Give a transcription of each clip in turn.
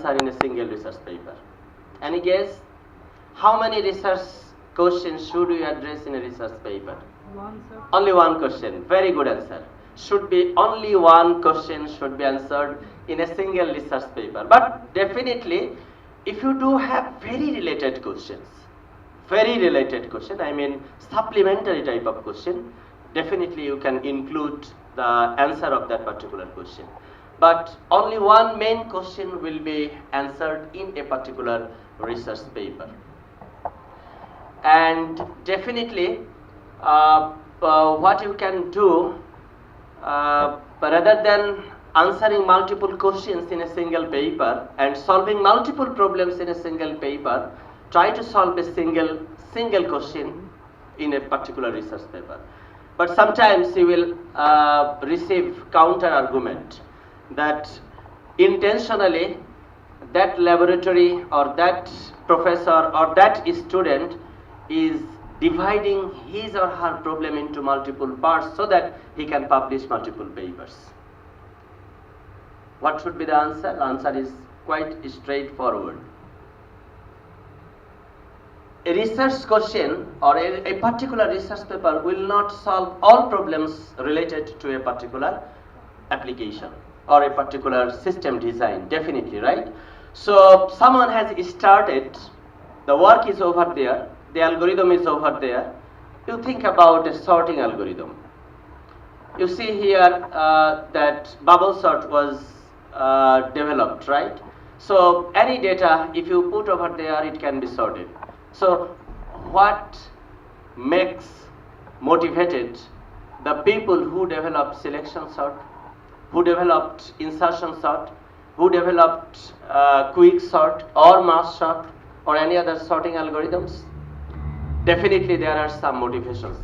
answer in a single research paper? Any guess? How many research questions should we address in a research paper? One, sir. Only one question. Very good answer. Should be only one question should be answered in a single research paper. But definitely, if you do have very related questions, I mean supplementary type of question, definitely you can include the answer of that particular question. But only one main question will be answered in a particular research paper. And definitely, what you can do, rather than answering multiple questions in a single paper and solving multiple problems in a single paper, try to solve a single question in a particular research paper. But sometimes you will receive counter argument that intentionally that laboratory or that professor or that student is dividing his or her problem into multiple parts so that he can publish multiple papers. What should be the answer? The answer is quite straightforward. A research question or a particular research paper will not solve all problems related to a particular application or a particular system design, definitely, right? So someone has started, the work is over there, the algorithm is over there. You think about a sorting algorithm. You see here that bubble sort was developed, right? So any data, if you put over there, it can be sorted. So what makes motivated the people who developed selection sort, who developed insertion sort, who developed quick sort or mass sort or any other sorting algorithms? Definitely there are some motivations,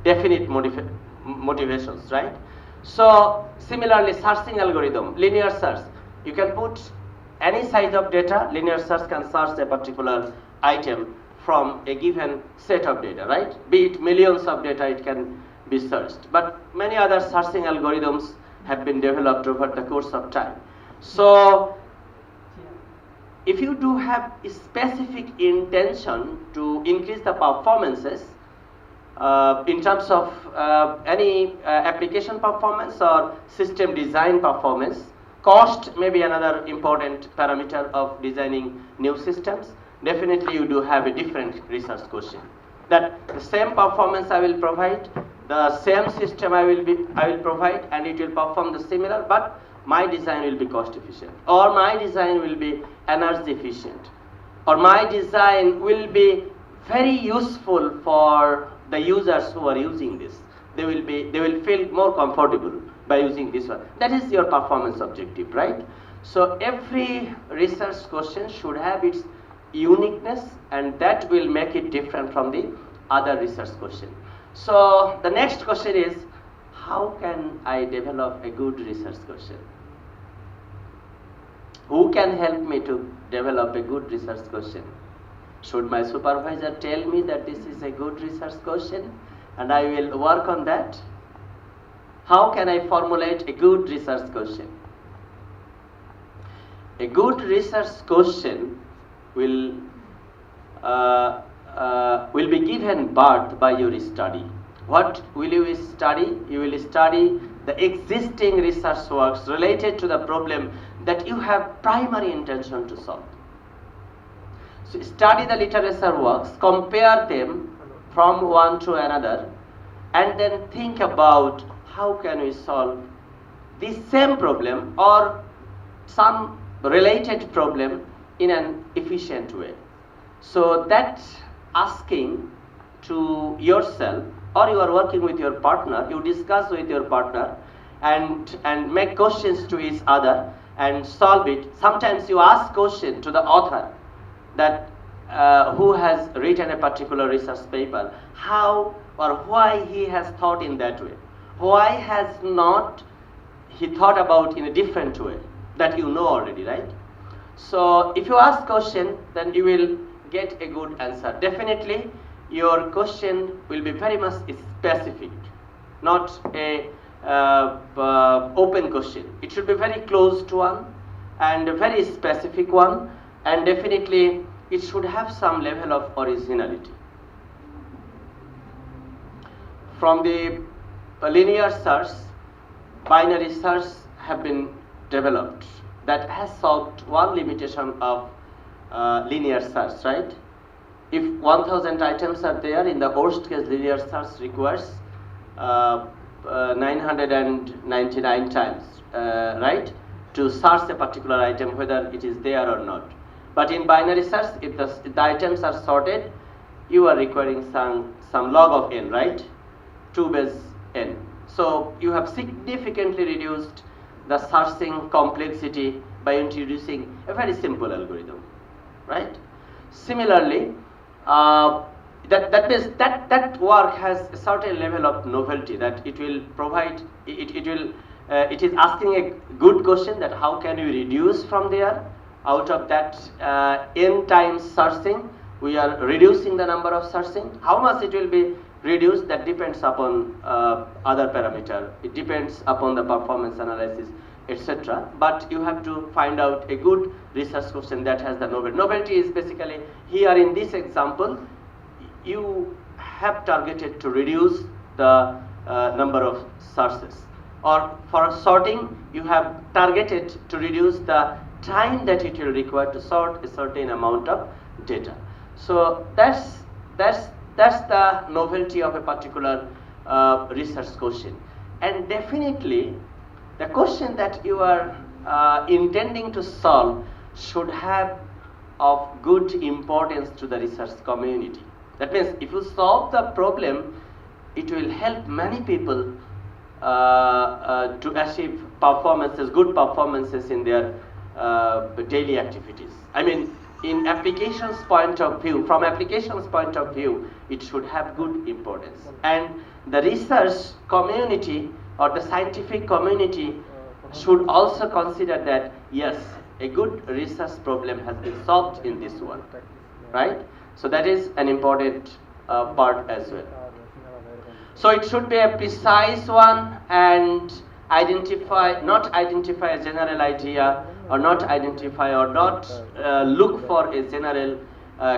definite motivations, right? So similarly, searching algorithm, linear search, you can put any size of data, linear search can search a particular item from a given set of data, right? Be it millions of data, it can be searched. But many other searching algorithms have been developed over the course of time. So if you do have a specific intention to increase the performances in terms of any application performance or system design performance, cost may be another important parameter of designing new systems. Definitely you do have a different research question. That the same performance I will provide, the same system I will provide, and it will perform the similar, but my design will be cost efficient, or my design will be energy efficient, or my design will be very useful for the users who are using this. They will feel more comfortable by using this one. That is your performance objective, right? So every research question should have its uniqueness, and that will make it different from the other research question. So the next question is, how can I develop a good research question? Who can help me to develop a good research question? Should my supervisor tell me that this is a good research question and I will work on that? How can I formulate a good research question? A good research question will be given birth by your study. What will you study? You will study the existing research works related to the problem that you have primary intention to solve. So study the literature works, compare them from one to another, and then think about how can we solve the same problem or some related problem in an efficient way. So that asking to yourself, or you are working with your partner, you discuss with your partner and make questions to each other and solve it. Sometimes you ask question to the author that who has written a particular research paper, how or why he has thought in that way. Why has not he thought about in a different way that you know already, right? So if you ask question, then you will get a good answer. Definitely your question will be very much specific, not a open question. It should be very close to one, and a very specific one, and definitely it should have some level of originality. From the linear search, binary search have been developed that has solved one limitation of linear search, right? If 1000 items are there, in the worst case linear search requires 999 times, right, to search a particular item whether it is there or not. But in binary search, if the items are sorted, you are requiring some log of n, right, 2 base n. So you have significantly reduced the searching complexity by introducing a very simple algorithm, right? Similarly, that work has a certain level of novelty, that it will provide, it is asking a good question, that how can we reduce from there. Out of that n times searching, we are reducing the number of searching. How much it will be reduced, that depends upon other parameter. It depends upon the performance analysis, etc. But you have to find out a good research question that has the novelty. Novelty is basically, here in this example, you have targeted to reduce the number of searches. Or for sorting, you have targeted to reduce the time that it will require to sort a certain amount of data. So that's the novelty of a particular research question. And definitely, the question that you are intending to solve should have of good importance to the research community. That means if you solve the problem, it will help many people to achieve performances, good performances in their daily activities. I mean, in applications point of view, from applications point of view, it should have good importance. And the research community or the scientific community should also consider that, yes, a good research problem has been solved in this one, right? So that is an important part as well. So it should be a precise one, and not identify a general idea, or not identify or not look for a general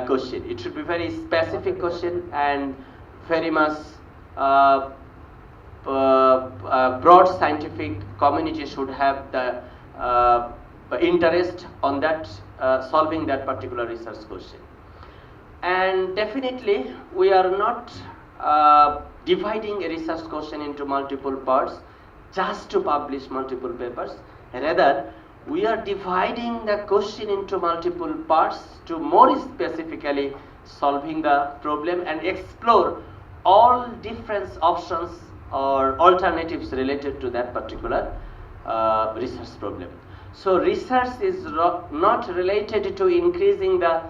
question. It should be very specific question, and very much broad scientific community should have the interest on that, solving that particular research question. And definitely we are not dividing a research question into multiple parts just to publish multiple papers. Rather, we are dividing the question into multiple parts to more specifically solving the problem and explore all different options or alternatives related to that particular research problem. So research is not related to increasing the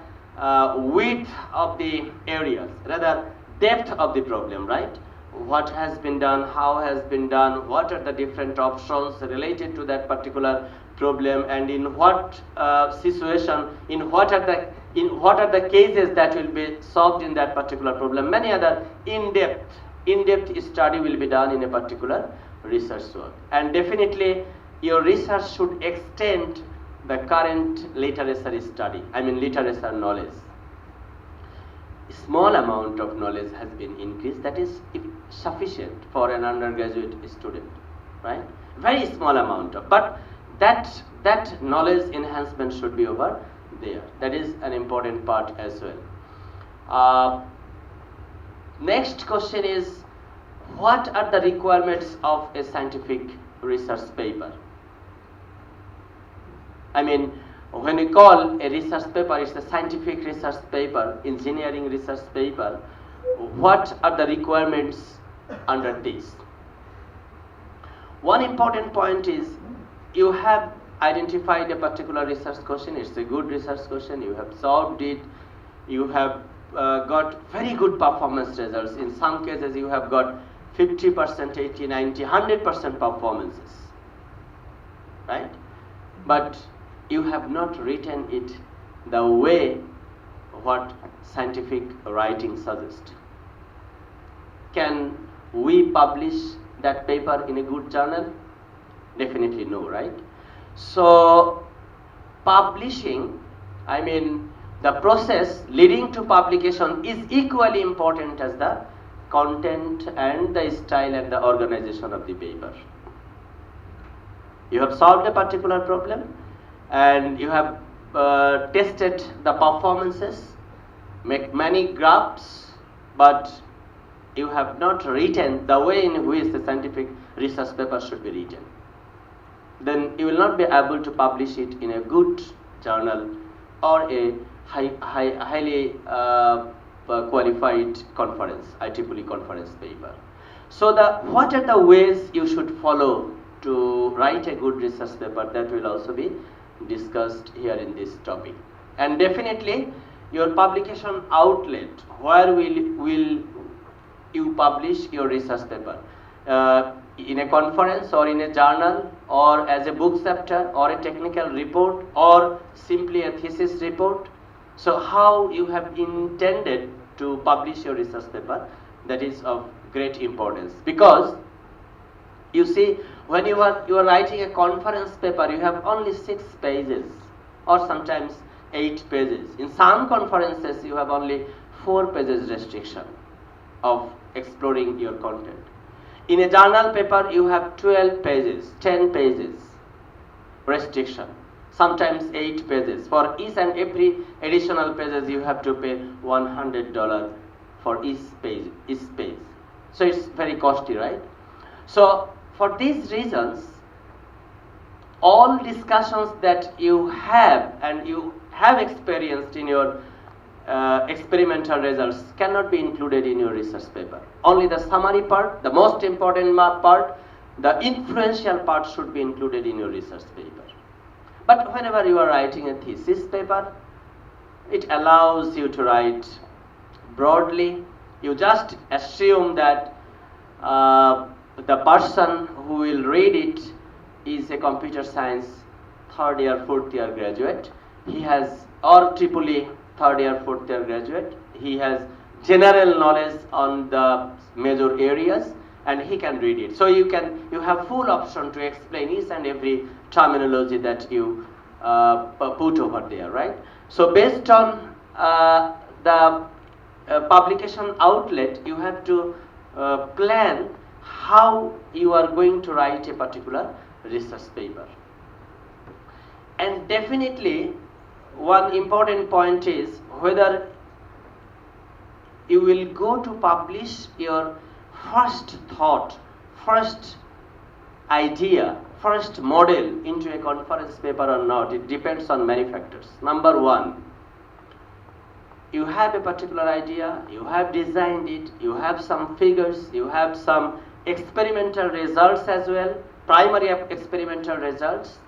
width of the areas, rather depth of the problem, right? What has been done, how has been done, what are the different options related to that particular problem, and in what situation, in what are the cases that will be solved in that particular problem. Many other in-depth study will be done in a particular research work. And definitely your research should extend the current literature study, I mean literature knowledge. Small amount of knowledge has been increased, that is sufficient for an undergraduate student, right? Very small amount of, but that knowledge enhancement should be over there. That is an important part as well. Next question is, what are the requirements of a scientific research paper? I mean, when we call a research paper, it's a scientific research paper, engineering research paper. What are the requirements under this? One important point is, you have identified a particular research question, it's a good research question, you have solved it, you have got very good performance results. In some cases you have got 50%, 80, 90, 100% performances, right? But you have not written it the way what scientific writing suggests. Can we publish that paper in a good journal? Definitely no, right? So publishing, I mean the process leading to publication is equally important as the content and the style and the organization of the paper. You have solved a particular problem and you have tested the performances, make many graphs, but you have not written the way in which the scientific research paper should be written. Then you will not be able to publish it in a good journal or a highly qualified conference, IEEE conference paper. So what are the ways you should follow to write a good research paper, that will also be discussed here in this topic. And definitely your publication outlet, where will you publish your research paper? In a conference or in a journal or as a book chapter or a technical report or simply a thesis report. So how you have intended to publish your research paper, that is of great importance, because you see, when you are writing a conference paper, you have only 6 pages or sometimes 8 pages. In some conferences you have only 4 pages restriction of exploring your content. In a journal paper you have 12 pages, 10 pages restriction, sometimes 8 pages. For each and every additional pages you have to pay $100 for each page. So it's very costly, right? So for these reasons, all discussions that you have and you have experienced in your experimental results cannot be included in your research paper. Only the summary part, the most important part, the influential part should be included in your research paper. But whenever you are writing a thesis paper, it allows you to write broadly. You just assume that the person who will read it is a computer science 3rd year, 4th year graduate. He has, or IEEE 3rd year, 4th year graduate. He has general knowledge on the major areas and he can read it. So you have full option to explain each and every terminology that you put over there, right? So based on the publication outlet, you have to plan how you are going to write a particular research paper. And definitely one important point is whether you will go to publish your first thought, first idea, first model into a conference paper or not. It depends on many factors. Number 1, you have a particular idea, you have designed it, you have some figures, you have some experimental results as well, primary experimental results.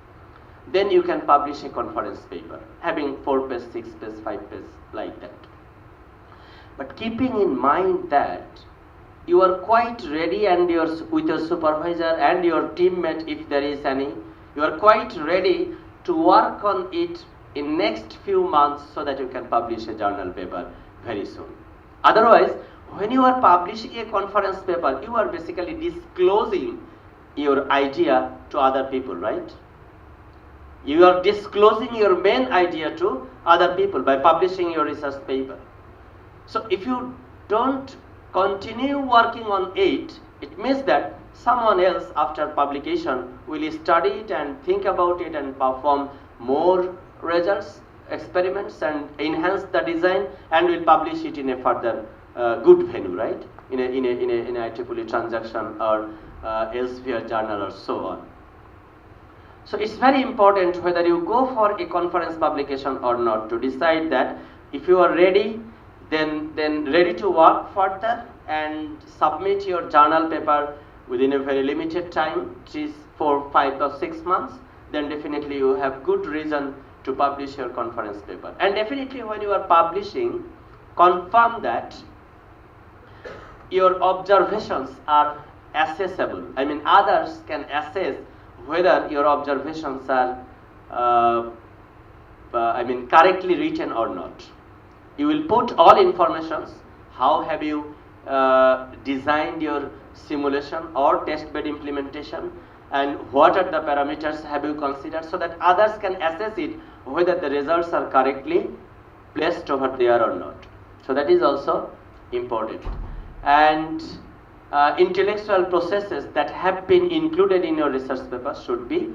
Then you can publish a conference paper having 4 page, 6 page, 5 page, like that. But keeping in mind that you are quite ready and with your supervisor and your teammate, if there is any, you are quite ready to work on it in next few months so that you can publish a journal paper very soon. Otherwise, when you are publishing a conference paper, you are basically disclosing your idea to other people, right? You are disclosing your main idea to other people by publishing your research paper. So if you don't continue working on it, it means that someone else after publication will study it and think about it and perform more results, experiments, and enhance the design and will publish it in a further good venue, right? In a IEEE transaction or Elsevier journal or so on. So it's very important whether you go for a conference publication or not to decide that if you are ready, then ready to work further and submit your journal paper within a very limited time, 3, 4, 5 or 6 months, then definitely you have good reason to publish your conference paper. And definitely when you are publishing, confirm that your observations are accessible. I mean, others can assess whether your observations are correctly written or not. You will put all informations, how have you designed your simulation or test bed implementation, and what are the parameters have you considered, so that others can assess it whether the results are correctly placed over there or not. So that is also important. And intellectual processes that have been included in your research paper should be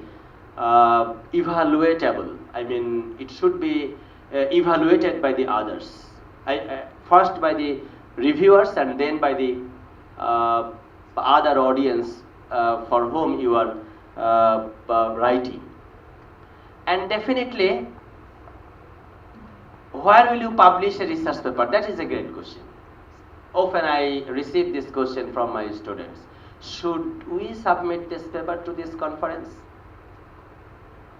evaluatable. I mean, it should be evaluated by the others. First by the reviewers and then by the other audience for whom you are writing. And definitely, where will you publish a research paper? That is a great question. Often I receive this question from my students. Should we submit this paper to this conference?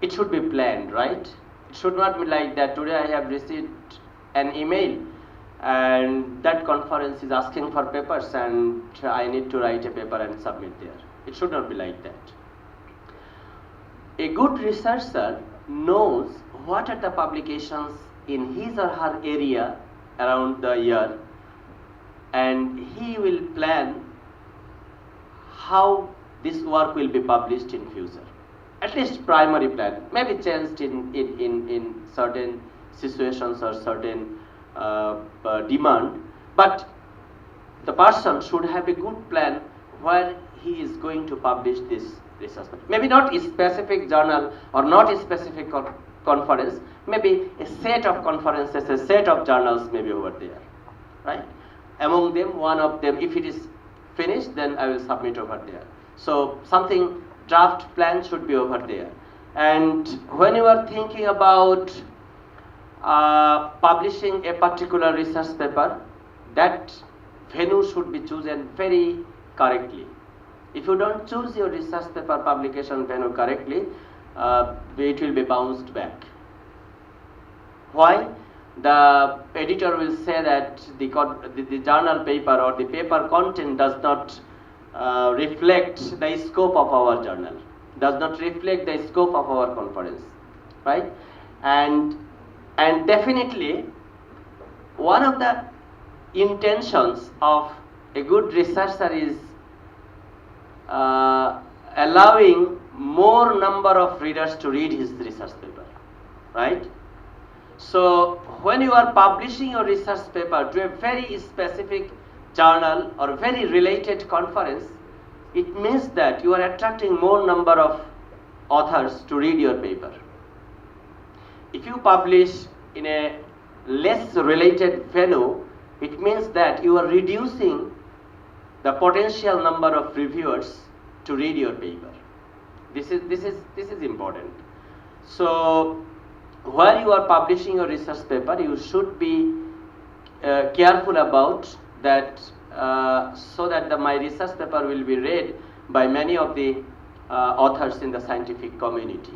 It should be planned, right? It should not be like that. Today I have received an email and that conference is asking for papers and I need to write a paper and submit there. It should not be like that. A good researcher knows what are the publications in his or her area around the year, and he will plan how this work will be published in future. At least primary plan, maybe changed in certain situations or certain demand, but the person should have a good plan where he is going to publish this research. Maybe not a specific journal or not a specific conference, maybe a set of conferences, a set of journals maybe over there, right? Among them, one of them, if it is finished, then I will submit over there. So something, draft plan should be over there. And when you are thinking about publishing a particular research paper, that venue should be chosen very correctly. If you don't choose your research paper publication venue correctly, it will be bounced back. Why? The editor will say that the journal paper or the paper content does not reflect the scope of our journal, does not reflect the scope of our conference, right? And definitely, one of the intentions of a good researcher is allowing more number of readers to read his research paper, right? So when you are publishing your research paper to a very specific journal or very related conference, it means that you are attracting more number of authors to read your paper. If you publish in a less related venue, it means that you are reducing the potential number of reviewers to read your paper. This is important. So while you are publishing your research paper, you should be careful about that, so that my research paper will be read by many of the authors in the scientific community.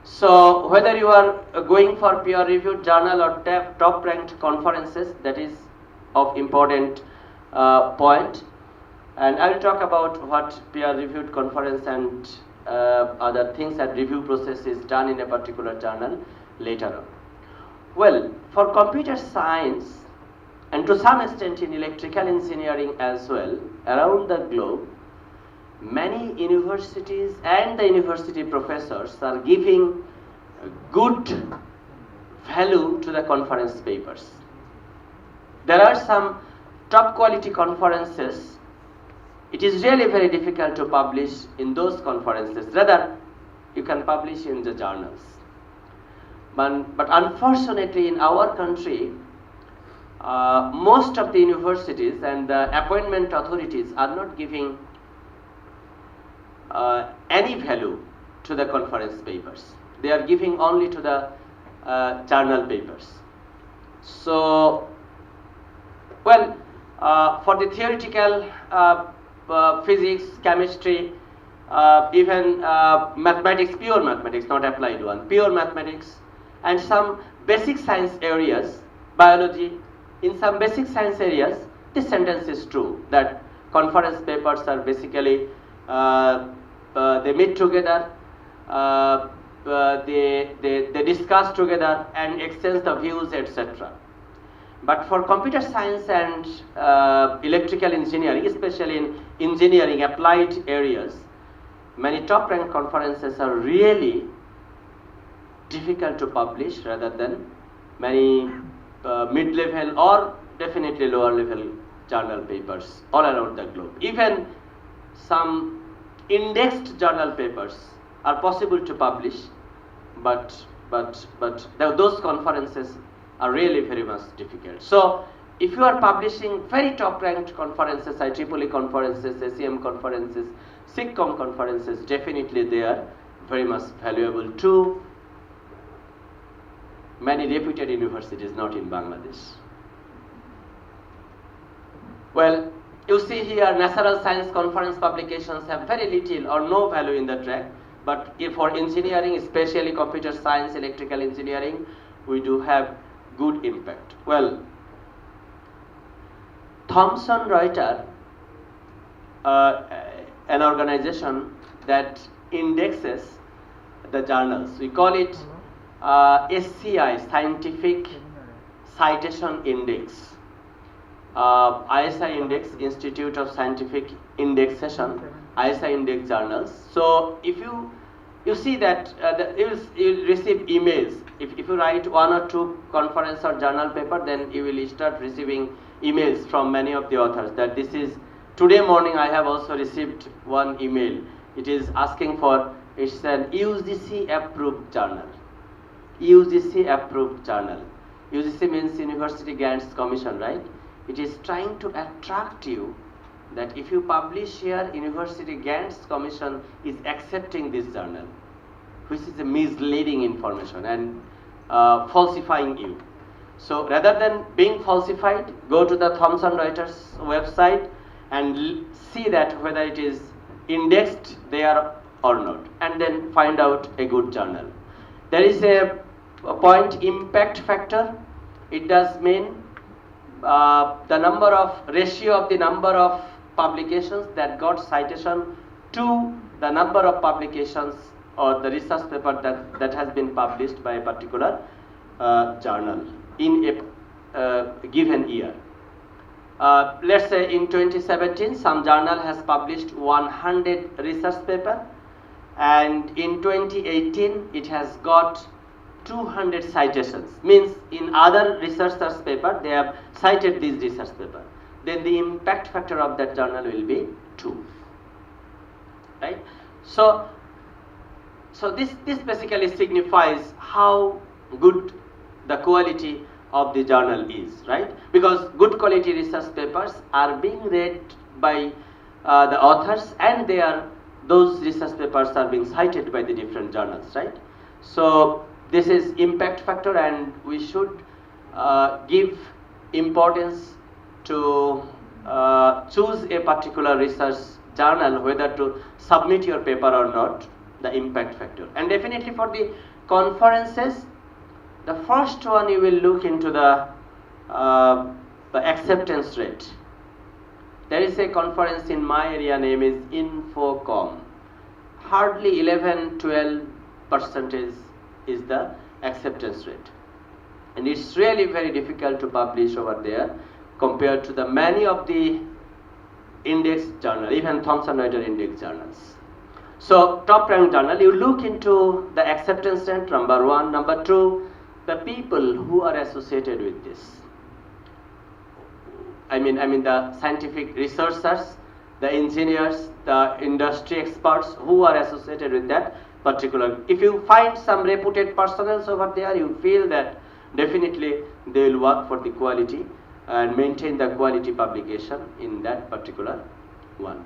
So whether you are going for peer-reviewed journal or top-ranked conferences, that is of important point. And I will talk about what peer-reviewed conference and other things and review process is done in a particular journal later on. Well, for computer science and to some extent in electrical engineering as well, around the globe, many universities and the university professors are giving good value to the conference papers. There are some top quality conferences. It is really very difficult to publish in those conferences. Rather, you can publish in the journals. But unfortunately, in our country, most of the universities and the appointment authorities are not giving any value to the conference papers. They are giving only to the journal papers. So, well, for the theoretical physics, chemistry, even mathematics, pure mathematics, not applied one, pure mathematics, and some basic science areas, biology, in some basic science areas, this sentence is true, that conference papers are basically, they meet together, they discuss together and exchange the views, etc. But for computer science and electrical engineering, especially in engineering applied areas, many top ranked conferences are really difficult to publish rather than many mid-level or definitely lower level journal papers all around the globe. Even some indexed journal papers are possible to publish, but those conferences are really very much difficult. So if you are publishing very top ranked conferences, IEEE conferences, SEM conferences, SIGCOM conferences, definitely they are very much valuable to many reputed universities, not in Bangladesh. Well, you see here natural science conference publications have very little or no value in the track, but if for engineering, especially computer science, electrical engineering, we do have good impact. Well, Thomson Reuters, an organization that indexes the journals, we call it SCI, Scientific Citation Index, ISI Index, Institute of Scientific Indexation, ISI Index journals. So if you see that you'll receive emails. If you write one or two conference or journal paper, then you will start receiving emails from many of the authors that this is, today morning I have also received one email. It is asking for, it's an UGC approved journal. UGC approved journal. UGC means University Grants Commission, right? It is trying to attract you that if you publish here, University Grants Commission is accepting this journal, which is a misleading information and falsifying you. So rather than being falsified, go to the Thomson Reuters website and see that whether it is indexed there or not, and then find out a good journal. There is a point impact factor. It does mean the number of ratio of the number of publications that got citation to the number of publications or the research paper that has been published by a particular journal in a given year. Let's say in 2017 some journal has published 100 research paper, and in 2018 it has got 200 citations, means in other researchers' paper they have cited this research paper, then the impact factor of that journal will be 2, right? So this basically signifies how good the quality of the journal is, right? Because good quality research papers are being read by the authors, and those research papers are being cited by the different journals, right? So this is impact factor, and we should give importance to choose a particular research journal, whether to submit your paper or not, the impact factor. And definitely for the conferences, the first one you will look into the acceptance rate. There is a conference in my area, name is Infocom. Hardly 11-12% is the acceptance rate, and it's really very difficult to publish over there compared to the many of the index journal, even Thomson Reuters index journals. So top ranked journal, you look into the acceptance rate, number one. Number two, the people who are associated with this. I mean the scientific researchers, the engineers, the industry experts who are associated with that particular. If you find some reputed personnel over there, you feel that definitely they will work for the quality and maintain the quality publication in that particular one.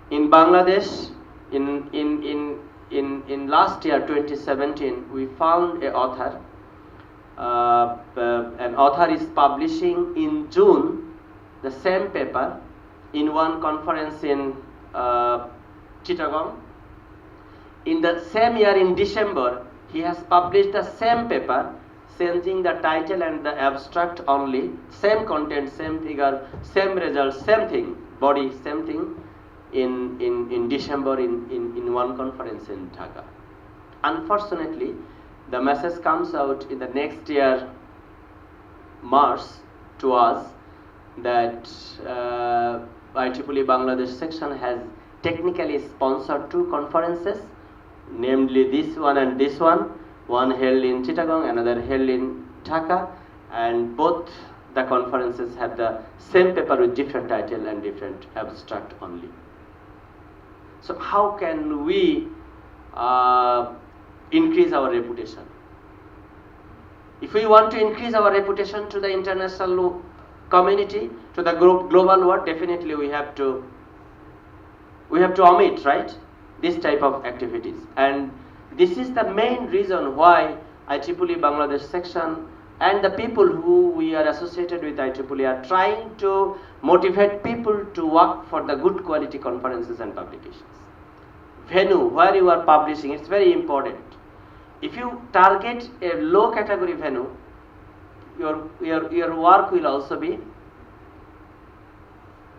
In Bangladesh, in last year 2017, we found an author. An author is publishing in June the same paper in one conference in Chittagong. In the same year, in December, he has published the same paper, changing the title and the abstract only, same content, same figure, same result, same thing, body, same thing, in December in one conference in Dhaka. Unfortunately, the message comes out in the next year, March, to us that IEEE Bangladesh section has technically sponsored 2 conferences, namely this one and this one held in Chittagong, another held in Dhaka, and both the conferences have the same paper with different title and different abstract only. So how can we increase our reputation? If we want to increase our reputation to the international community, to the global world, definitely we have to omit, right, this type of activities. And this is the main reason why IEEE Bangladesh section and the people who we are associated with IEEE are trying to motivate people to work for the good quality conferences and publications. Venue, where you are publishing, it's very important. If you target a low category venue, your work will also be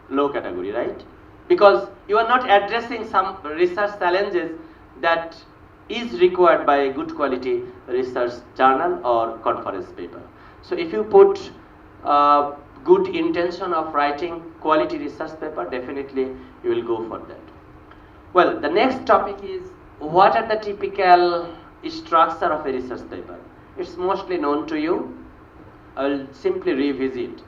low category, right? Because you are not addressing some research challenges that is required by a good quality research journal or conference paper. So if you put good intention of writing quality research paper, definitely you will go for that. Well, the next topic is, what are the typical structure of a research paper? It's mostly known to you. I will simply revisit.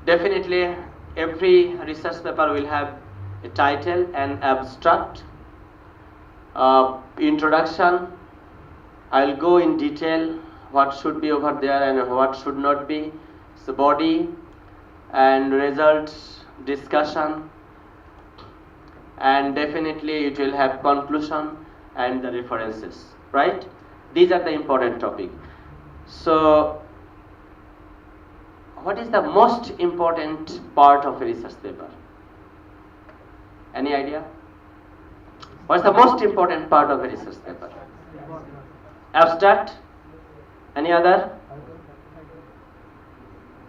Definitely every research paper will have a title and abstract, introduction. I'll go in detail what should be over there and what should not be. So body and results discussion, and definitely it will have conclusion and the references, right? These are the important topics. So what is the most important part of a research paper? Any idea? What's the most important part of a research paper? Abstract? Any other?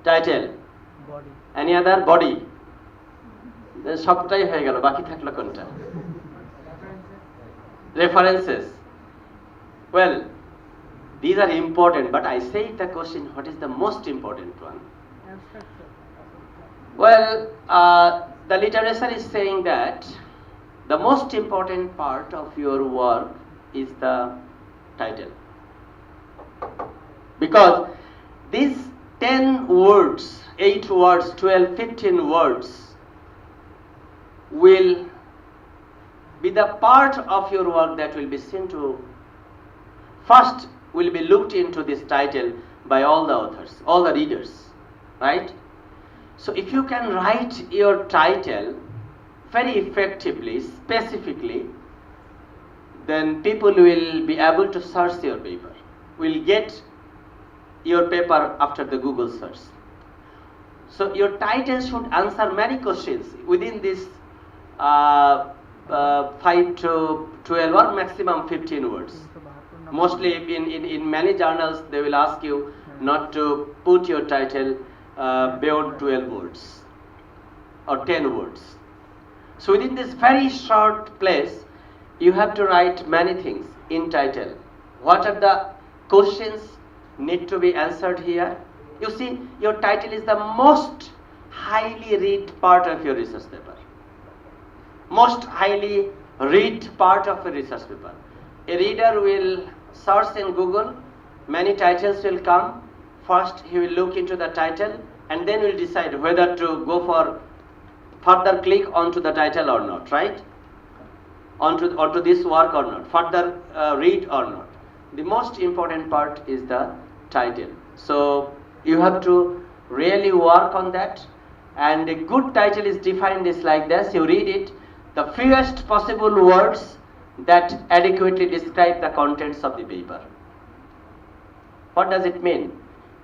Title? Any other? Body? সবটাই হয়ে গেল, বাকি থাকলো কোনটা? References. Well, these are important, but I say the question, what is the most important one? Well, the literature is saying that the most important part of your work is the title. Because these 10 words, 8 words, 12, 15 words will be the part of your work that will be seen to, first will be looked into this title by all the authors, all the readers, right? So if you can write your title very effectively, specifically, then people will be able to search your paper, will get your paper after the Google search. So your title should answer many questions within this 5 to 12 or maximum 15 words. Mostly in many journals they will ask you not to put your title beyond 12 words or 10 words. So within this very short place, you have to write many things in title. What are the questions need to be answered here? You see, your title is the most highly read part of your research paper. Most highly read part of a research paper. A reader will search in Google, many titles will come. First he will look into the title and then will decide whether to go for further click onto the title or not, right? Onto this work or not, further read or not. The most important part is the title. So you have to really work on that, and a good title is defined is like this. You read it, the fewest possible words that adequately describe the contents of the paper. What does it mean?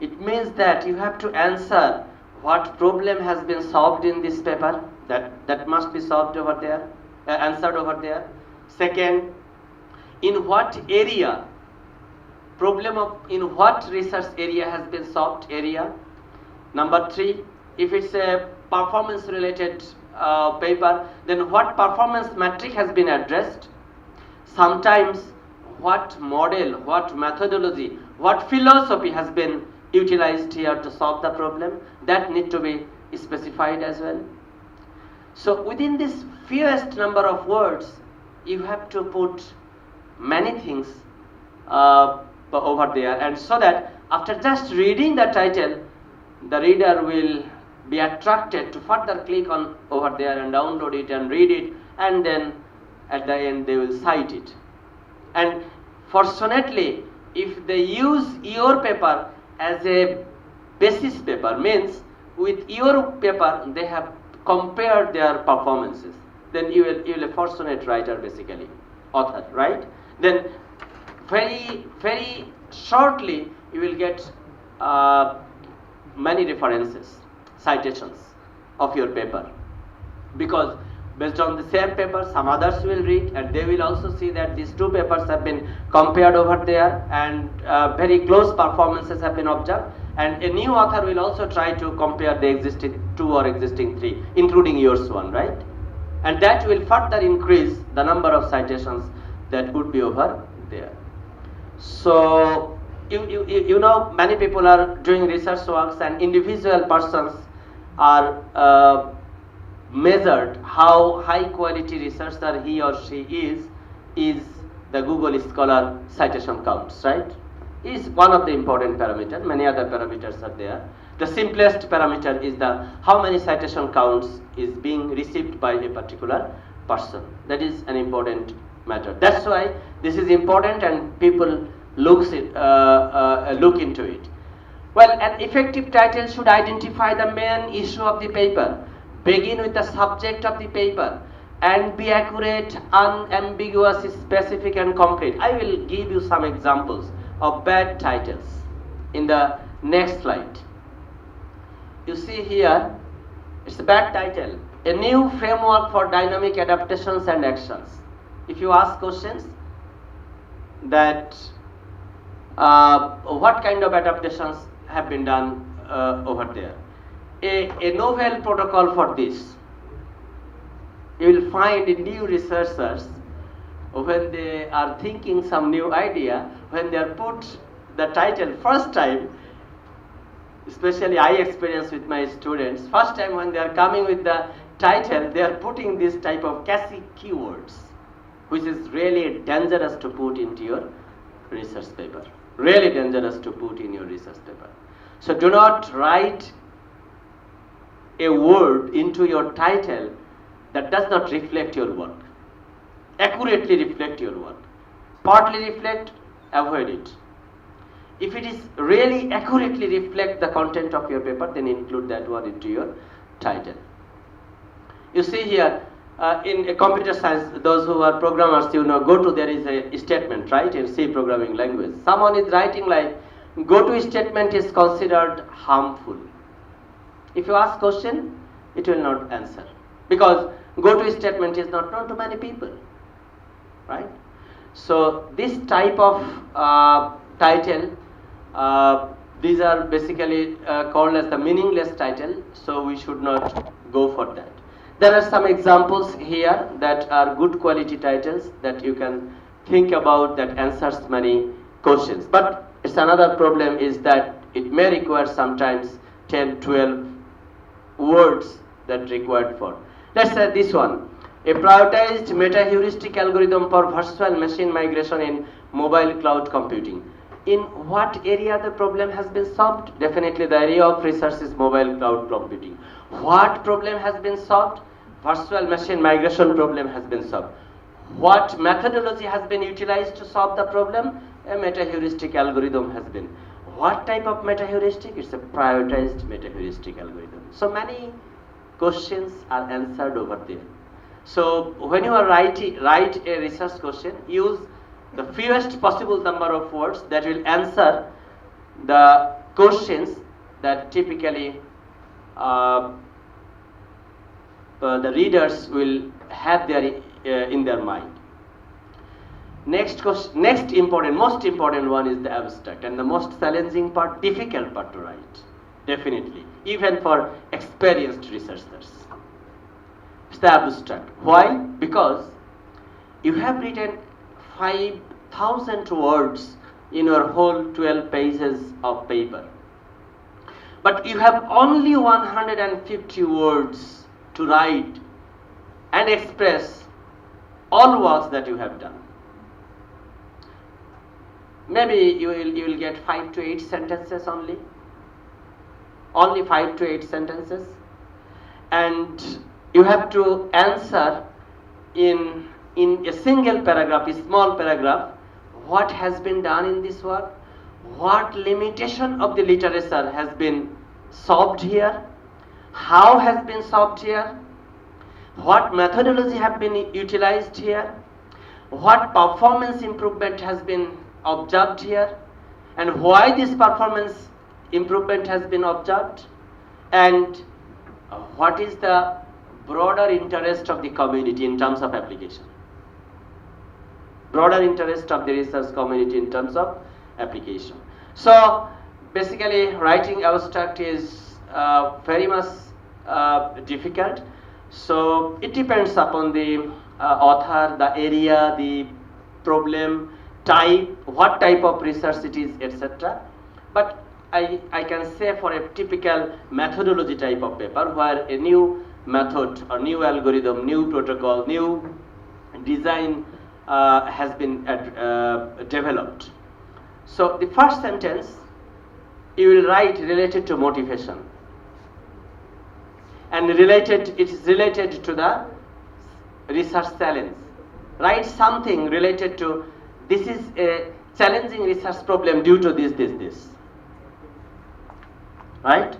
It means that you have to answer what problem has been solved in this paper, that must be solved over there, answered over there. Second, in what area, in what research area has been solved area. Number 3, if it's a performance related paper, then what performance metric has been addressed. Sometimes what model, what methodology, what philosophy has been utilized here to solve the problem, that need to be specified as well. So within this fewest number of words, you have to put many things over there, and so that after just reading the title, the reader will be attracted to further click on over there and download it and read it, and then at the end they will cite it. And fortunately, if they use your paper as a basis paper, means with your paper they have compared their performances, then you will a fortunate writer, basically author, right? Then very shortly you will get many references, citations of your paper, because based on the same paper some others will read, and they will also see that these two papers have been compared over there, and very close performances have been observed, and a new author will also try to compare the existing two or existing three, including yours one, right? And that will further increase the number of citations that would be over there. So you know, many people are doing research works, and individual persons are measured how high quality researcher he or she is the Google Scholar citation counts, right? Is one of the important parameters. Many other parameters are there. The simplest parameter is the how many citation counts is being received by a particular person. That is an important matter. That's why this is important, and people look into it. Well, an effective title should identify the main issue of the paper, begin with the subject of the paper, and be accurate, unambiguous, specific, and complete. I will give you some examples of bad titles in the next slide. You see here, it's a bad title, a new framework for dynamic adaptations and actions. If you ask questions that what kind of adaptations have been done over there, a novel protocol for this, you will find in new researchers, when they are thinking some new idea, when they are put the title first time, especially I experience with my students, first time when they are coming with the title, they are putting this type of catchy keywords, which is really dangerous to put into your research paper. Really dangerous to put in your research paper. So do not write a word into your title that does not reflect your work. Accurately reflect your work. Partly reflect, avoid it. If it is really accurately reflect the content of your paper, then include that one into your title. You see here, in a computer science, those who are programmers, you know, go to, there is a statement, right, in C programming language. Someone is writing like, go to statement is considered harmful. If you ask question, it will not answer, because go to statement is not known to many people, right? So this type of title, these are basically called as the meaningless title, so we should not go for that. There are some examples here that are good quality titles that you can think about, that answers many questions. But it's another problem is that it may require sometimes 10, 12 words that required for. Let's say this one, a prioritized meta-heuristic algorithm for virtual machine migration in mobile cloud computing. In what area the problem has been solved? Definitely the area of research is mobile cloud computing. What problem has been solved? Virtual machine migration problem has been solved. What methodology has been utilized to solve the problem? A meta-heuristic algorithm has been. What type of meta-heuristic? It's a prioritized meta-heuristic algorithm. So many questions are answered over there. So when you are write a research question, use the fewest possible number of words that will answer the questions that typically the readers will have in their mind. Next question, most important one is the abstract, and the most challenging part, difficult part to write, definitely, even for experienced researchers. It's the abstract. Why? Because you have written 5,000 words in your whole 12 pages of paper, but you have only 150 words to write and express all works that you have done. Maybe you will get 5 to 8 sentences only 5 to 8 sentences, and you have to answer in a single paragraph, a small paragraph, what has been done in this work, what limitation of the literature has been solved here, how has been solved here, what methodology have been utilized here, what performance improvement has been observed here, and why this performance improvement has been observed, and what is the broader interest of the community in terms of application. Broader interest of the research community in terms of application. So basically writing abstract is very much difficult. So it depends upon the author, the area, the problem type, what type of research it is, etc. But I can say for a typical methodology type of paper where a new method or new algorithm, new protocol, new design has been developed. So the first sentence you will write related to motivation, and it is related to the research challenge. Write something related to this is a challenging research problem due to this. Right?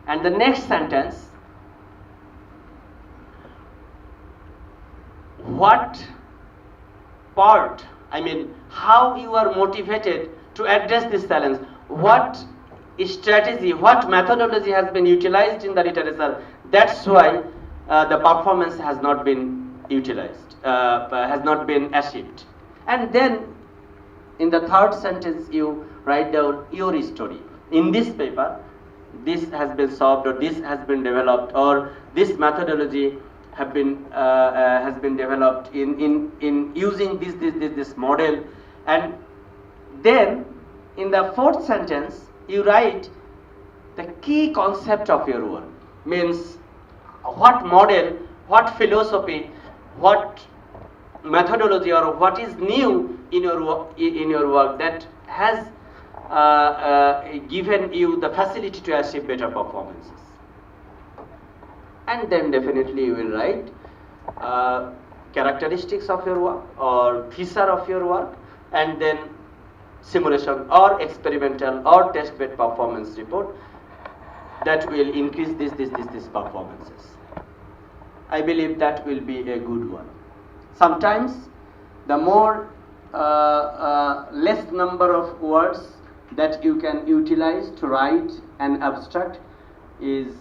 And the next sentence, what part, how you are motivated to address this challenge, what strategy, what methodology has been utilized in the literature, that's why the performance has not been utilized, has not been achieved. And then in the third sentence you write down your story. In this paper, this has been solved, or this has been developed, or this methodology has been developed in using this model. And then in the fourth sentence you write the key concept of your work, means what model, what philosophy, what methodology, or what is new in your work that has given you the facility to achieve better performances. And then definitely you will write characteristics of your work or feature of your work, and then simulation or experimental or test-based performance report that will increase this performances. I believe that will be a good one. Sometimes the more less number of words that you can utilize to write an abstract is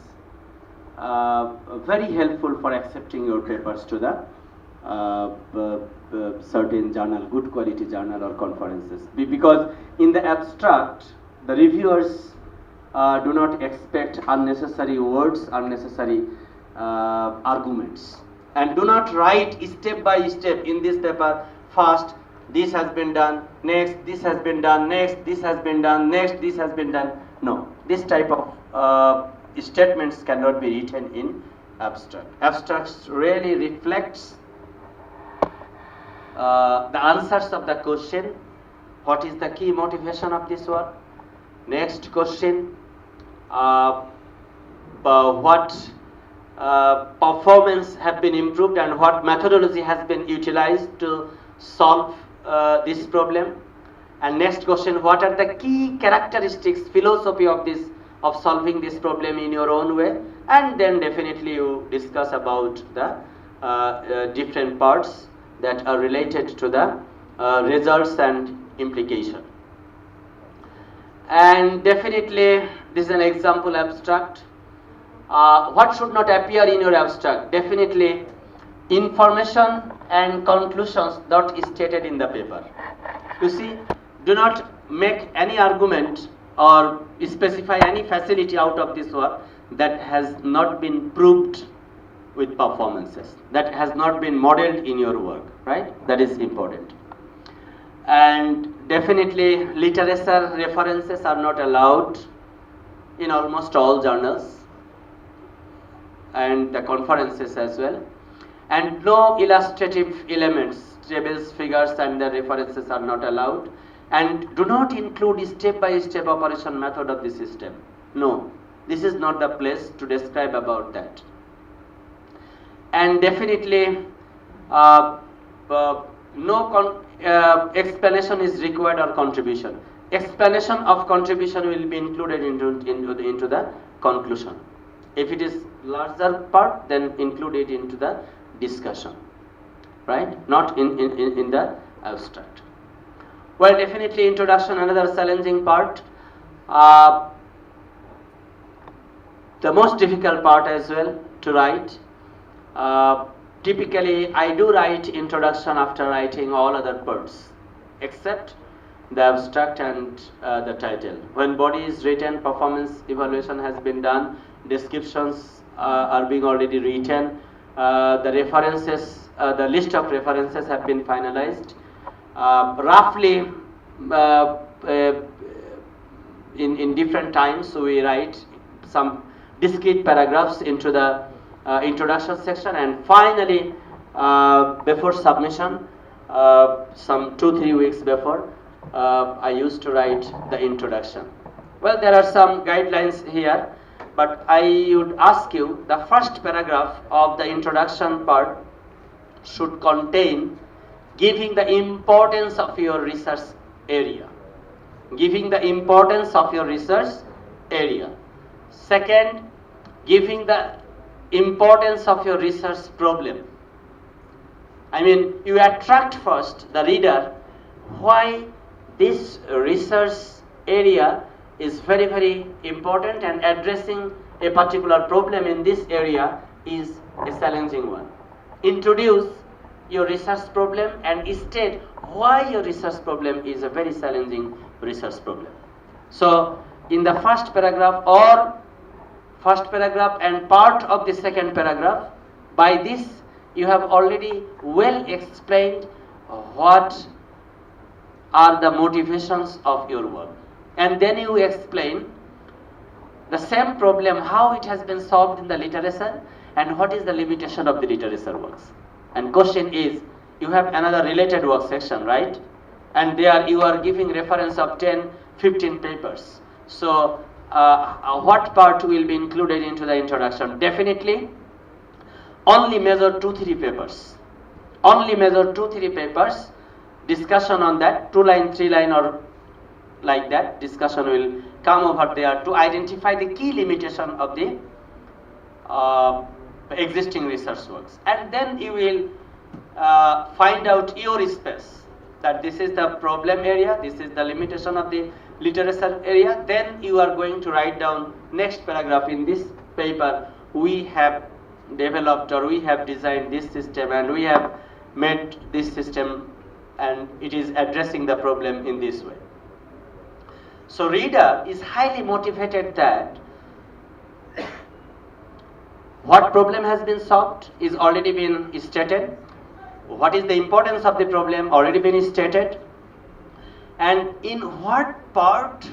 very helpful for accepting your papers to the certain journal, good quality journal or conferences. Because in the abstract, the reviewers do not expect unnecessary words, unnecessary arguments, and do not write step by step in this paper. First, this has been done, next, this has been done, next, this has been done, next, this has been done. No, this type of statements cannot be written in abstract. Abstracts really reflects the answers of the question. What is the key motivation of this work? Next question, what performance have been improved and what methodology has been utilized to solve this problem. And next question, what are the key characteristics, philosophy of solving this problem in your own way. And then definitely you discuss about the different parts that are related to the results and implication. And definitely this is an example abstract. What should not appear in your abstract? Definitely information and conclusions not stated in the paper. You see, do not make any argument or specify any facility out of this work that has not been proved with performances, that has not been modeled in your work, right? That is important. And definitely literature references are not allowed in almost all journals and the conferences as well. and no illustrative elements, tables, figures and the references are not allowed, and do not include step-by-step operation method of the system. No, this is not the place to describe about that. And definitely no explanation is required or contribution. Explanation of contribution will be included into the conclusion. If it is larger part, then include it into the discussion, right? Not in the abstract. Well, definitely introduction, another challenging part. The most difficult part as well to write. Typically, I do write introduction after writing all other parts, except the abstract and the title. When body is written, performance evaluation has been done, descriptions are being already written, the references, the list of references have been finalized. Roughly, in different times, we write some discrete paragraphs into the introduction section, and finally, before submission, some 2-3 weeks before, I used to write the introduction. Well, there are some guidelines here, but I would ask you, the first paragraph of the introduction part should contain giving the importance of your research area. Giving the importance of your research area. Second, giving the importance of your research problem. I mean, you attract first the reader why this research area is very, very important, and addressing a particular problem in this area is a challenging one. Introduce your research problem and state why your research problem is a very challenging research problem. So, in the first paragraph or first paragraph and part of the second paragraph, by this you have already well explained what are the motivations of your work, and then you explain the same problem, how it has been solved in the literature and what is the limitation of the literature works. And question is, you have another related work section, right? And there you are giving reference of 10-15 papers. So what part will be included into the introduction? Definitely only major 2-3 papers. Only major 2-3 papers. Discussion on that, 2-line, 3-line or like that. Discussion will come over there to identify the key limitation of the existing research works. And then you will find out your space, that this is the problem area, this is the limitation of the literature area. Then you are going to write down next paragraph, in this paper we have developed or we have designed this system and we have made this system and it is addressing the problem in this way. So reader is highly motivated that what problem has been solved is already been stated, what is the importance of the problem already been stated, and in what part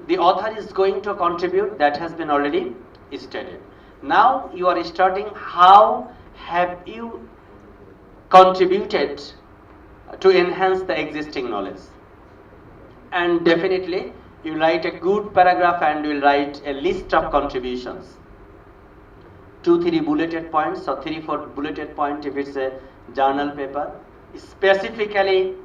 the author is going to contribute, that has been already stated. Now you are starting, how have you contributed to enhance the existing knowledge. And definitely you write a good paragraph and you will write a list of contributions. 2-3 bulleted points or 3-4 bulleted points if it's a journal paper. Specifically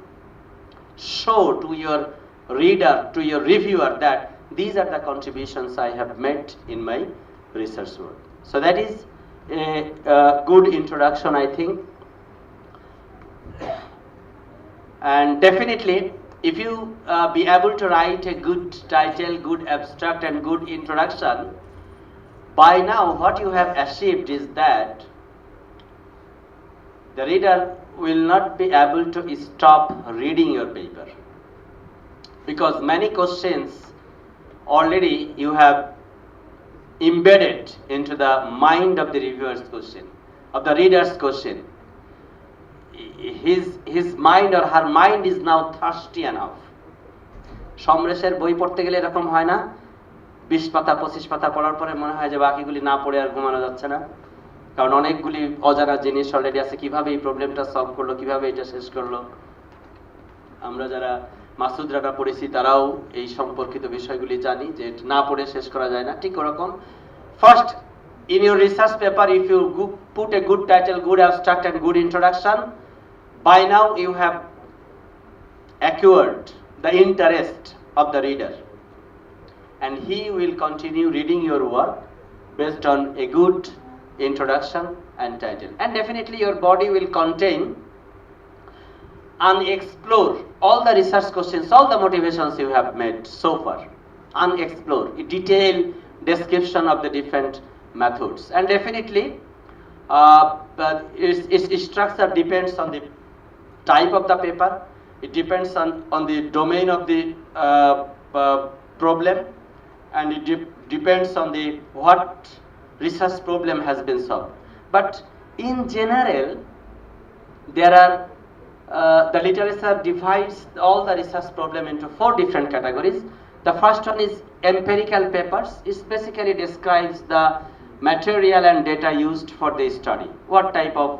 show to your reader, to your reviewer, that these are the contributions I have made in my research work. So that is a good introduction, I think. And definitely, if you be able to write a good title, good abstract and good introduction, by now what you have achieved is that the reader will not be able to stop reading your paper, because many questions already you have embedded into the mind of the reviewer's question, of the reader's question. His mind or her mind is now thirsty enough. সমরেশের বই পড়তে গেলে এরকম হয় না, 20 পাতা 25 পাতা পড়ার পরে মনে হয় যে বাকিগুলি না পড়ে আর ঘুমানো যাচ্ছে না, কারণ অনেকগুলি অজানা জিনিস অলরেডি আছে, কিভাবে এই প্রবলেমটা সলভ করলো, কিভাবে এটা শেষ করলো। আমরা যারা মাসুদ রানা পড়েছি তারাও এই সম্পর্কিত বিষয়গুলি জানি যে না পড়ে শেষ করা যায় না। ঠিক ওরকম first in your research paper, if you put a good title, good abstract and good introduction, by now you have acquired the interest of the reader, and he will continue reading your work based on a good introduction and title. And definitely your body will contain unexplore all the research questions, all the motivations you have made so far. Unexplore a detailed description of the different methods, and definitely its structure depends on the type of the paper. It depends on the domain of the problem, and it depends on the what research problem has been solved. But in general, there are the literature divides all the research problem into 4 different categories. The first one is empirical papers. It basically describes the material and data used for the study. What type of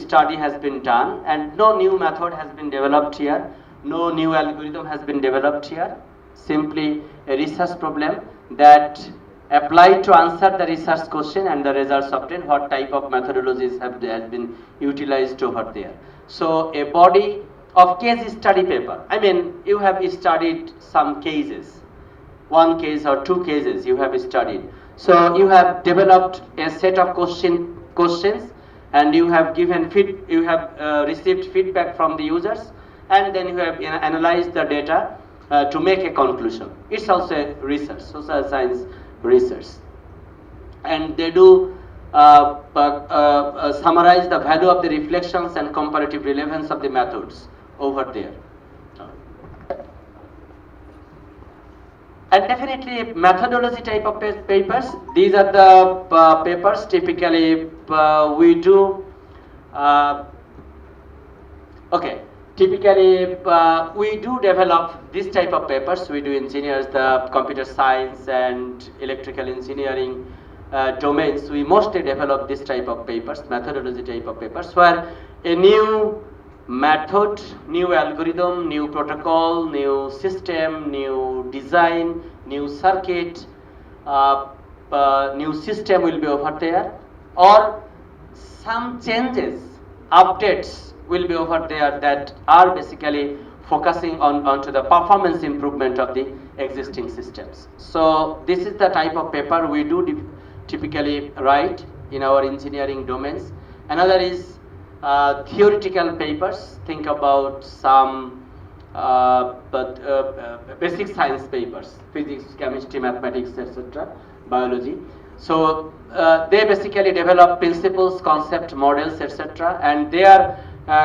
study has been done, and no new method has been developed here, no new algorithm has been developed here. Simply a research problem that applied to answer the research question and the results obtained, what type of methodologies have been utilized over there. So a body of case study paper, I mean you have studied some cases, 1 case or 2 cases you have studied. So you have developed a set of questions, and you have received feedback from the users, and then you have analyzed the data to make a conclusion. It's also a research, social science research, and they do summarize the value of the reflections and comparative relevance of the methods over there. And definitely methodology type of papers, these are the papers typically we do typically we do develop this type of papers. We do engineers, the computer science and electrical engineering domains, we mostly develop this type of papers, methodology type of papers, where a new method, new algorithm, new protocol, new system, new design, new circuit, new system will be over there, or some changes, updates will be over there that are basically focusing onto the performance improvement of the existing systems. So this is the type of paper we do typically write in our engineering domains. Another is theoretical papers. Think about some basic science papers, physics, chemistry, mathematics, etc., biology. So they basically develop principles, concept, models, etc., and their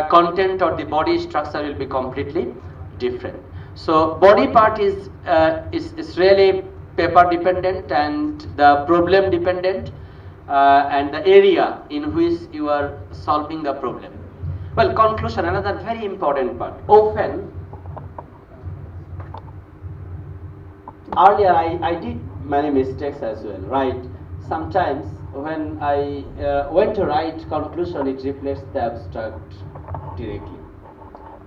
content or the body structure will be completely different. So body part is really paper dependent and the problem dependent, and the area in which you are solving the problem. Well, conclusion, another very important part. Often, earlier I did many mistakes as well, right? Sometimes when I went to write conclusion, it replaced the abstract directly,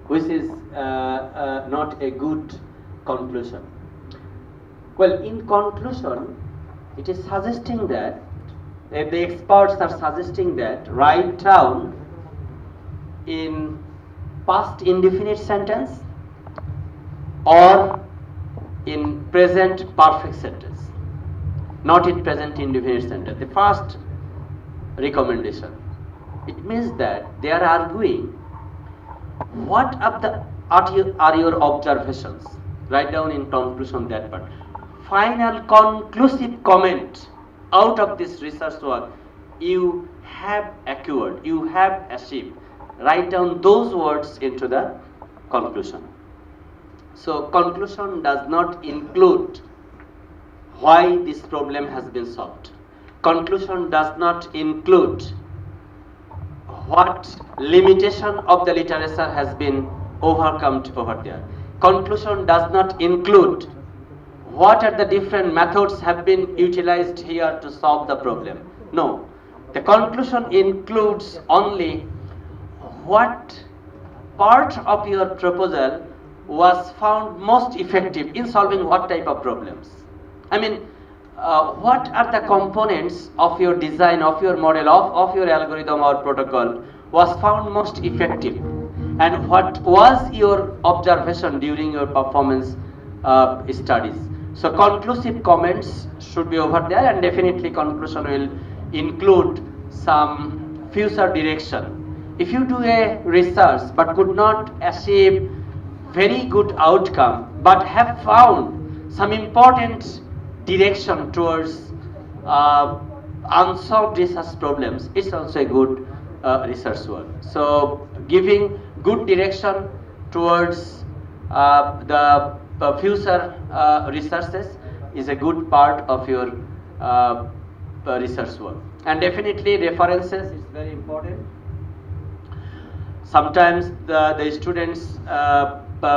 which is not a good conclusion. Well, in conclusion, it is suggesting that the experts are suggesting that write down in past indefinite sentence or in present perfect sentence, not in present indefinite sentence. The first recommendation, it means that they are arguing what are your observations. Write down in conclusion that part. Final conclusive comment out of this research work you have acquired, you have achieved. Write down those words into the conclusion. So conclusion does not include why this problem has been solved. Conclusion does not include what limitation of the literature has been overcome over there. Conclusion does not include what are the different methods have been utilized here to solve the problem. No. The conclusion includes only what part of your proposal was found most effective in solving what type of problems. I mean, what are the components of your design, of your model, of your algorithm or protocol was found most effective, and what was your observation during your performance studies. So conclusive comments should be over there, and definitely conclusion will include some future direction. If you do a research but could not achieve very good outcome but have found some important direction towards unsolved research problems, it's also a good research work. So giving good direction towards the future researches is a good part of your research work. And definitely references is very important. Sometimes the students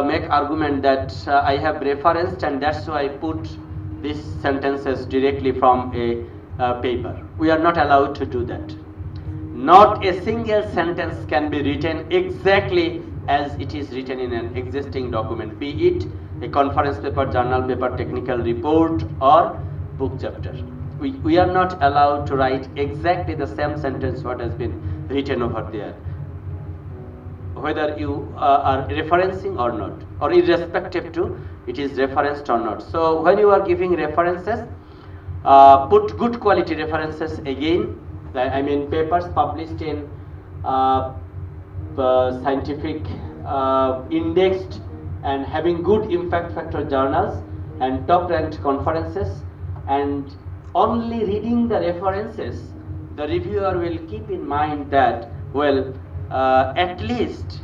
make argument that I have referenced and that's why I put these sentences directly from a paper. We are not allowed to do that. Not a single sentence can be written exactly as it is written in an existing document, be it a conference paper, journal paper, technical report or book chapter. We are not allowed to write exactly the same sentence what has been written over there, whether you are referencing or not, or irrespective to it is referenced or not. So when you are giving references, put good quality references again. I mean papers published in scientific indexed and having good impact factor journals and top ranked conferences, and only reading the references, the reviewer will keep in mind that, well, at least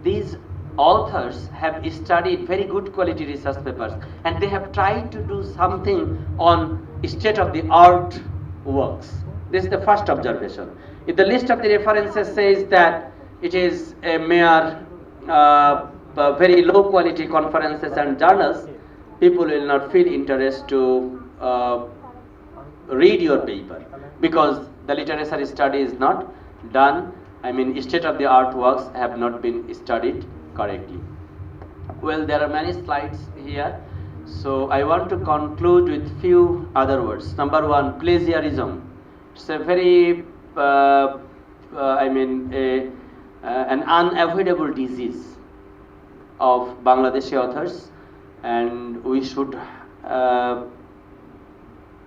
these authors have studied very good quality research papers and they have tried to do something on state of the art works. This is the first observation. If the list of the references says that it is a mere very low quality conferences and journals, people will not feel interest to read your paper because the literature study is not done. I mean, state of the art works have not been studied correctly. Well, there are many slides here, so I want to conclude with few other words. Number one, plagiarism. It's a very an unavoidable disease of Bangladeshi authors, and we should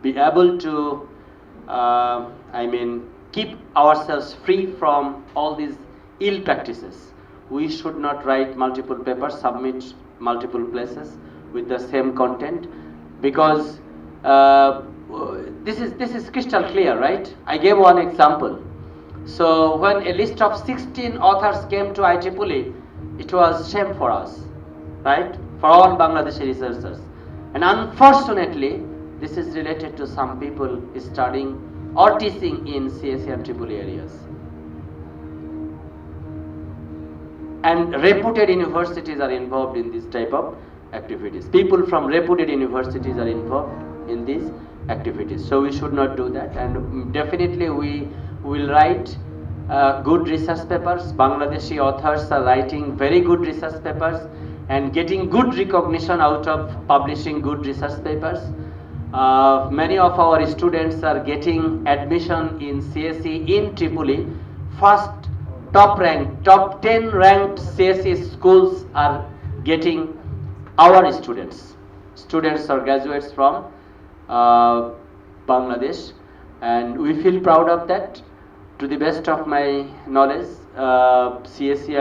be able to keep ourselves free from all these ill practices. We should not write multiple papers, submit multiple places with the same content, because this is crystal clear, right? I gave one example. So when a list of 16 authors came to IEEE, it was shame for us, right? For all Bangladeshi researchers. And unfortunately, this is related to some people studying or teaching in CSE and IEEE areas. And reputed universities are involved in this type of activities. People from reputed universities are involved in these activities. So we should not do that. And definitely we will write good research papers. Bangladeshi authors are writing very good research papers and getting good recognition out of publishing good research papers. Many of our students are getting admission in CSE in IEEE. First top 10 ranked CSE schools are getting our students. Students or graduates from Bangladesh, and we feel proud of that. To the best of my knowledge, CSE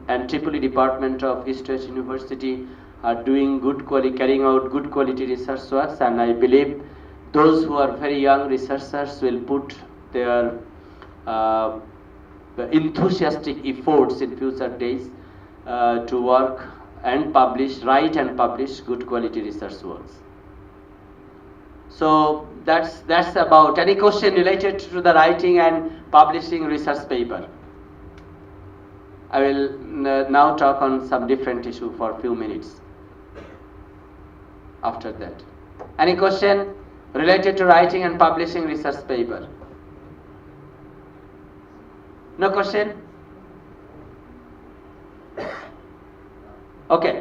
and IEEE Department of East West University are doing good quality, carrying out good quality research works, and I believe those who are very young researchers will put their enthusiastic efforts in future days to work and write and publish good quality research works. So that's about any question related to the writing and publishing research paper. I will now talk on some different issue for a few minutes after that. Any question related to writing and publishing research paper? No question? Okay,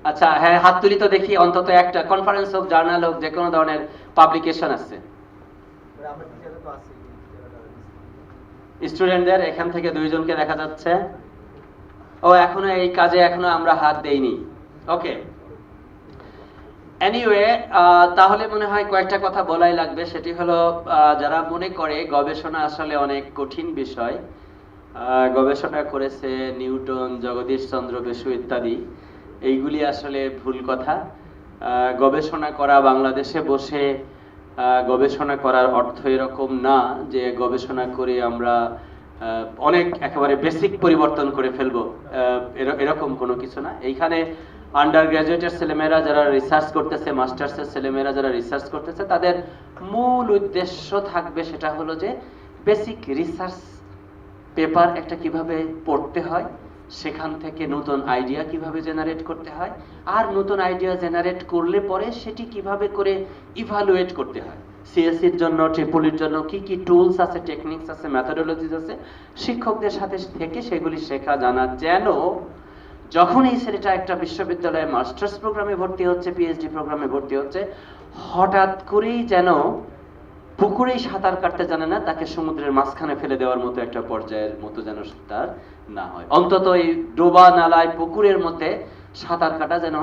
আচ্ছা হ্যাঁ, হাত তুলি তো দেখি, অন্তত একটা conference হোক, journal হোক, যে কোনো ধরনের পাবলিকেশন আছে স্টুডেন্টদের? এখান থেকে 2 জনকে দেখা যাচ্ছে। ও এখনো এই কাজে এখনো আমরা হাত দেইনি। ওকে, এনিওয়ে, তাহলে মনে হয় কয়েকটা কথা বলাই লাগবে। সেটি হলো, যারা মনে করে গবেষণা আসলে অনেক কঠিন বিষয়, গবেষণা করেছে নিউটন, জগদীশ চন্দ্র বসু ইত্যাদি, এইগুলি আসলে ভুল কথা। গবেষণা করা, বাংলাদেশে বসে গবেষণা করার অর্থ এরকম না যে গবেষণা করে আমরা অনেক একেবারে বেসিক পরিবর্তন করে ফেলবো, এরকম কোনো কিছু না। এইখানে আন্ডার গ্রাজুয়েটের ছেলেমেয়েরা যারা রিসার্চ করতেছে, মাস্টার্সের ছেলেমেয়েরা যারা রিসার্চ করতেছে, তাদের মূল উদ্দেশ্য থাকবে সেটা হলো যে বেসিক রিসার্চ পেপার একটা কিভাবে পড়তে হয়, সেখান থেকে নতুন আইডিয়া কিভাবে জেনারেট করতে হয়, আর নতুন আইডিয়া জেনারেট করলে পরে সেটি কিভাবে করে ইভালুয়েট করতে হয়। সিএসসির জন্য, ট্রিপলির জন্য কি কি টুলস আছে, টেকনিক্স আছে, মেথোডোলজিস আছে, শিক্ষকদের সাথে থেকে সেগুলি শেখা জানা, যেন যখন এই ছেলেটা একটা বিশ্ববিদ্যালয়ে মাস্টার্স প্রোগ্রামে ভর্তি হচ্ছে, পিএইচডি প্রোগ্রামে ভর্তি হচ্ছে, হঠাৎ করেই যেন পুকুরেই সাঁতার কাটতে জানে না, তাকে সমুদ্রের মাঝখানে ফেলে দেওয়ার মতো একটা পর্যায়ের মতো যেন তার না হয়। অন্তত এই ডোবা, নালায়, পুকুরের মধ্যে সাঁতার কাটা যেন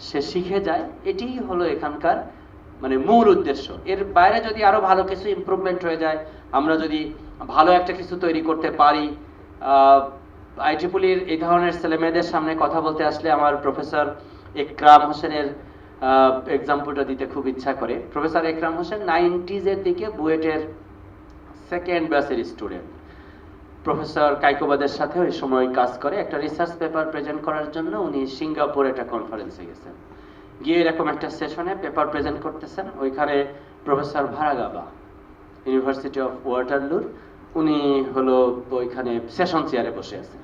সে শিখে যায়, এটিই হলো এখানকার মানে মূল উদ্দেশ্য। এর বাইরে যদি আরো ভালো কিছু ইমপ্রুভমেন্ট হয়ে যায়, আমরা যদি ভালো একটা কিছু তৈরি করতে পারি। IEEE এই ধরনের ছেলেমেয়েদের সামনে কথা বলতে আসলে আমার প্রফেসর একরাম হোসেনের এক্সাম্পলটা দিতে খুব ইচ্ছা করে। প্রফেসর একরাম হোসেন 90s এর দিকে বুয়েটের সেকেন্ড ব্যাচের স্টুডেন্ট। প্রফেসর কাইকোবাদের সাথে ওই সময় কাজ করে। একটা রিসার্চ পেপার প্রেজেন্ট করার জন্য উনি সিঙ্গাপুরে একটা কনফারেন্সে গেছেন। গিয়ে এরকম একটা সেশনে পেপার প্রেজেন্ট করতেছেন। ওইখানে প্রফেসর ভারাগাবা, ইউনিভার্সিটি অফ ওয়াটারলুর, উনি হলো ওইখানে সেশন চেয়ারে বসে আছেন।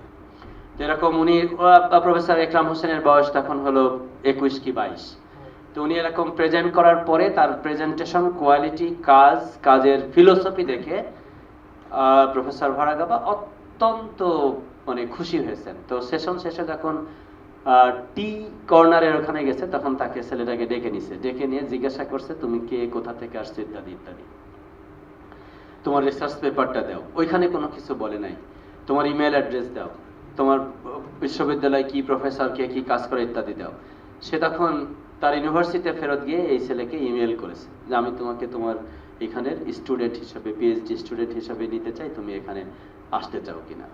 যেরকম উনি, প্রফেসর একরাম হোসেনের বয়স তখন হলো 21 কি 22। তো উনি এরকম প্রেজেন্ট করার পরে তার প্রেজেন্টেশন কোয়ালিটি, কাজের ফিলোসফি দেখে প্রফেসর ভারাগাবা অত্যন্ত মানে খুশি হয়েছেন। তো সেশন শেষে যখন টি কর্নারের ওখানে গেছে, তখন তাকে ছেলেটাকে ডেকে নিছে, ডেকে নিয়ে জিজ্ঞাসা করছে, তুমি কে, কোথা থেকে আসছো, ইত্যাদি ইত্যাদি। তোমার রিসার্চ পেপারটা দাও। ওইখানে কোনো কিছু বলে নাই। তোমার ইমেল অ্যাড্রেস দাও, তোমার বিশ্ববিদ্যালয় কি, প্রফেসর কে, কি কাজ করে, ইত্যাদি দাও। সে তখন তার ইউনিভার্সিটিতে ফেরত গিয়ে এই ছেলেকে ইমেল করেছে যে আমি তোমাকে তোমার এখানের স্টুডেন্ট হিসেবে, পিএইচডি স্টুডেন্ট হিসেবে নিতে চাই, তুমি এখানে আসতে চাও কিনা।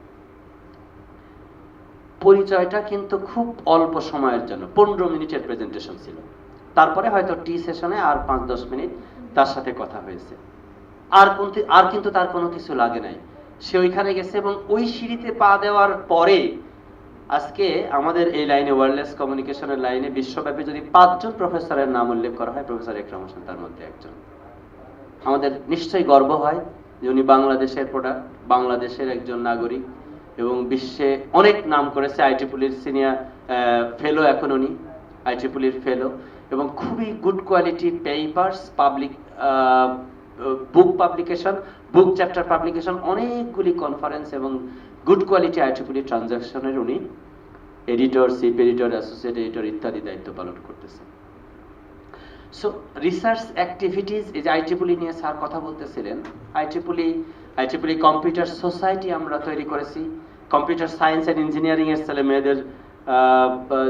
পরিচয়টা কিন্তু খুব অল্প সময়ের জন্য, 15 মিনিটের প্রেজেন্টেশন ছিল। তারপরে হয়তো টি সেশনে আর 5-10 মিনিট তার সাথে কথা হয়েছে। আর কিন্তু তার কোনো কিছু লাগে নাই। সে ওইখানে গেছে এবং ওই সিঁড়িতে পা দেওয়ার পরে আজকে আমাদের এই লাইনে, ওয়্যারলেস কমিউনিকেশনের লাইনে বিশ্বব্যাপী যদি 5 জন প্রফেসরের নাম উল্লেখ করা হয়, প্রফেসর একরাম হোসেন তার মধ্যে একজন। আমাদের নিশ্চয়ই গর্ব হয় যে উনি বাংলাদেশের প্রোডাক্ট, বাংলাদেশের একজন নাগরিক, এবং বিশ্বে অনেক নাম করেছে। IEEEর সিনিয়র ফেলো এখন উনি, IEEEর ফেলো, এবং খুবই গুড কোয়ালিটি পেপারস, পাবলিক বুক পাবলিকেশন, বুক চ্যাপ্টার পাবলিকেশন, অনেকগুলি কনফারেন্স এবং গুড কোয়ালিটি IEEE ট্রানজাকশনের উনি editor, chief editor, associate editor ইত্যাদি দায়িত্ব পালন করতেছেন। সো রিসার্চ অ্যাক্টিভিটিস, এই যে IEEE নিয়ে স্যার কথা বলতেছিলেন, IEEE কম্পিউটার সোসাইটি আমরা তৈরি করেছি। কম্পিউটার সায়েন্স অ্যান্ড ইঞ্জিনিয়ারিং এর ছেলে মেয়েদের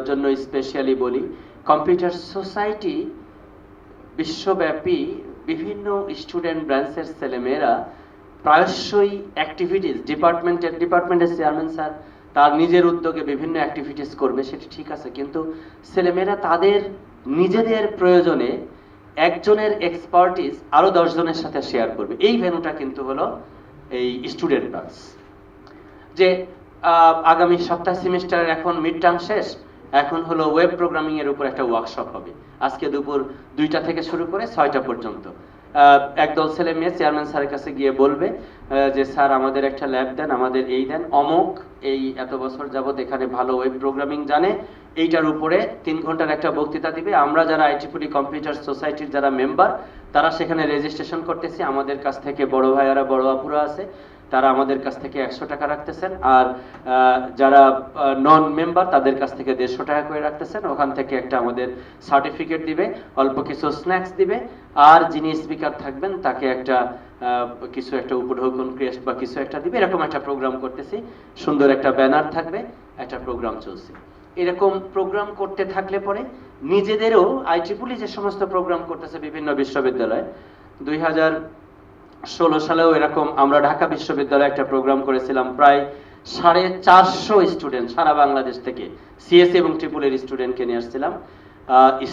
জন্য স্পেশালি বলি, কম্পিউটার সোসাইটি বিশ্বব্যাপী বিভিন্ন স্টুডেন্ট ব্রাঞ্চের ছেলেমেয়েরা প্রায়শই অ্যাক্টিভিটিস, ডিপার্টমেন্টের চেয়ারম্যান স্যার তার নিজের উদ্যোগে বিভিন্ন অ্যাক্টিভিটিস করবে, সেটি ঠিক আছে, কিন্তু ছেলেমেয়েরা তাদের নিজেদের প্রয়োজনে একজনের এক্সপার্টিস আরো 10 জনের সাথে শেয়ার করবে। এই ভেন্যুটা কিন্তু হলো এই স্টুডেন্ট ব্রাঞ্চ। যে আগামী সপ্তাহ সেমিস্টারের এখন মিড টার্ম শেষ, এখন হলো ওয়েব প্রোগ্রামিং এর উপর একটা ওয়ার্কশপ হবে। আজকে দুপুর 2টা থেকে শুরু করে 6টা পর্যন্ত একদল ছেলে মেয়ে চেয়ারম্যান স্যারের কাছে গিয়ে বলবে যে স্যার আমাদের একটা ল্যাব দেন, আমাদের এই দেন, অমুক এই এত বছর যাবত এখানে ভালো ওয়েব প্রোগ্রামিং জানে এইটার উপরে 3 ঘন্টার একটা বক্তৃতা দিবে। আমরা যারা IEEE কম্পিউটার সোসাইটির যারা মেম্বার, তারা সেখানে রেজিস্ট্রেশন করতেছি। আমাদের কাছ থেকে বড় ভাইয়ারা বড় আপুরা আছে, তারা আমাদের কাছ থেকে 100 টাকা রাখতেছেন, আর যারা নন মেম্বার তাদের কাছ থেকে 150 টাকা করে রাখতেছেন। ওখান থেকে একটা আমাদের সার্টিফিকেট দিবে, অল্প কিছু স্ন্যাক্স দিবে, আর যিনি স্পিকার থাকবেন তাকে একটা কিছু একটা উপঢৌকন ক্রেস্ট বা কিছু একটা দিবে। এরকম একটা প্রোগ্রাম করতেছি, সুন্দর একটা ব্যানার থাকবে, একটা প্রোগ্রাম চলছে। এরকম প্রোগ্রাম করতে থাকলে পরে নিজেদেরও IEEE যে সমস্ত প্রোগ্রাম করতেছে বিভিন্ন বিশ্ববিদ্যালয়ে, 2016 সালেও এরকম আমরা ঢাকা বিশ্ববিদ্যালয়ে একটা প্রোগ্রাম করেছিলাম। প্রায় 450 স্টুডেন্ট সারা বাংলাদেশ থেকে CSE এবং IEEE স্টুডেন্টকে নিয়ে আসছিলাম।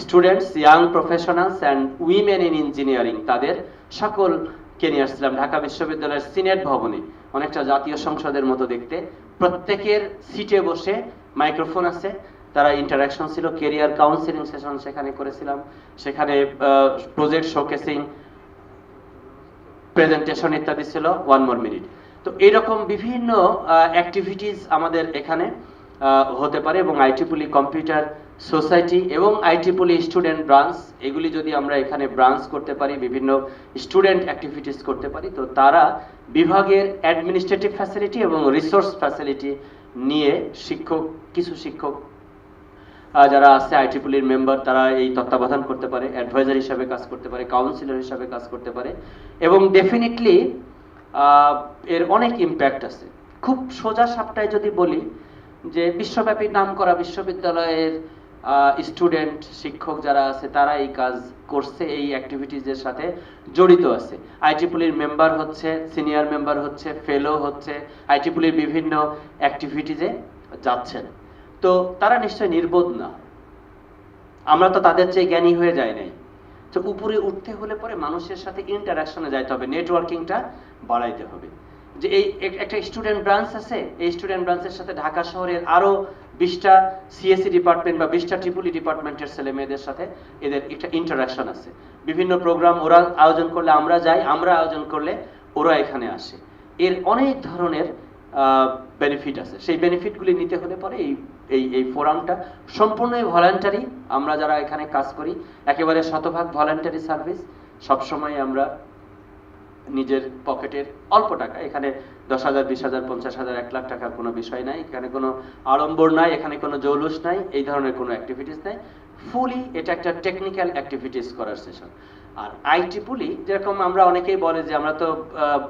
Students, young professionals and women in engineering, তাদের সকলকে নিয়ে আসছিলাম ঢাকা বিশ্ববিদ্যালয়ের সিনেট ভবনে, অনেকটা জাতীয় সংসদের মতো দেখতে। প্রত্যেকের সিটে বসে মাইক্রোফোন আছে, তারা ইন্টারাকশন ছিল, ক্যারিয়ার কাউন্সিলিং সেশন সেখানে করেছিলাম, সেখানে প্রজেক্ট শোকেসিং, প্রেজেন্টেশন ইত্যাদি ছিল। 1 more minute। তো এরকম বিভিন্ন অ্যাক্টিভিটিস আমাদের এখানে হতে পারে, এবং IEEE কম্পিউটার সোসাইটি এবং IEEE স্টুডেন্ট ব্রাঞ্চ, এগুলি যদি আমরা এখানে ব্রাঞ্চ করতে পারি, বিভিন্ন স্টুডেন্ট অ্যাক্টিভিটিস করতে পারি, তো তারা বিভাগের অ্যাডমিনিস্ট্রেটিভ ফ্যাসিলিটি এবং রিসোর্স ফ্যাসিলিটি নিয়ে কিছু শিক্ষক যারা আছে IEEE মেম্বার, তারা এই তত্ত্বাবধান করতে পারে, অ্যাডভাইজার হিসাবে কাজ করতে পারে, কাউন্সিলর হিসাবে কাজ করতে পারে, এবং ডেফিনেটলি এর অনেক ইম্প্যাক্ট আছে। খুব সোজা সাপটায় যদি বলি যে বিশ্বব্যাপী নামকরা বিশ্ববিদ্যালয়ের স্টুডেন্ট শিক্ষক যারা আছে, তারা এই কাজ করছে, এই অ্যাক্টিভিটিজের সাথে জড়িত আছে। IEEE মেম্বার হচ্ছে, সিনিয়র মেম্বার হচ্ছে, ফেলো হচ্ছে, IEEE বিভিন্ন অ্যাক্টিভিটিজে যাচ্ছেন। তো তারা নিশ্চয় নির্বোধ না, আমরা তো তাদের চেয়ে জ্ঞানী হয়ে যাই নাই। তো উপরে উঠতে হলে পরে মানুষের সাথে ইন্টারাকশনে যাইতে হবে, নেটওয়ার্কিংটা বাড়াইতে হবে। যে এই একটা স্টুডেন্ট ব্রাঞ্চ আছে, এই স্টুডেন্ট ব্রাঞ্চের সাথে ঢাকা শহরের আরো 20টা CSE ডিপার্টমেন্ট বা 20টা IEEE ডিপার্টমেন্টের ছেলে মেয়েদের সাথে এদের একটা ইন্টারাকশন আছে। বিভিন্ন প্রোগ্রাম ওরা আয়োজন করলে আমরা যাই, আমরা আয়োজন করলে ওরা এখানে আসে। এর অনেক ধরনের বেনিফিট আছে। সেই বেনিফিটগুলি নিতে হলে পরে এই ফোরামটা সম্পূর্ণই ভলান্টারি। আমরা যারা এখানে কাজ করি একেবারে শতভাগ ভলান্টারি সার্ভিস। সবসময় আমরা নিজের পকেটের অল্প টাকা, এখানে 10,000, 20,000, 50,000, 1 লাখ টাকার কোনো বিষয় নাই, এখানে কোনো আড়ম্বর নাই, এখানে কোনো জৌলুস নাই, এই ধরনের কোনো অ্যাক্টিভিটিস নাই। ফুলি এটা একটা টেকনিক্যাল অ্যাক্টিভিটিস করার সেশন। আর IEEE যেরকম আমরা অনেকেই বলে যে আমরা তো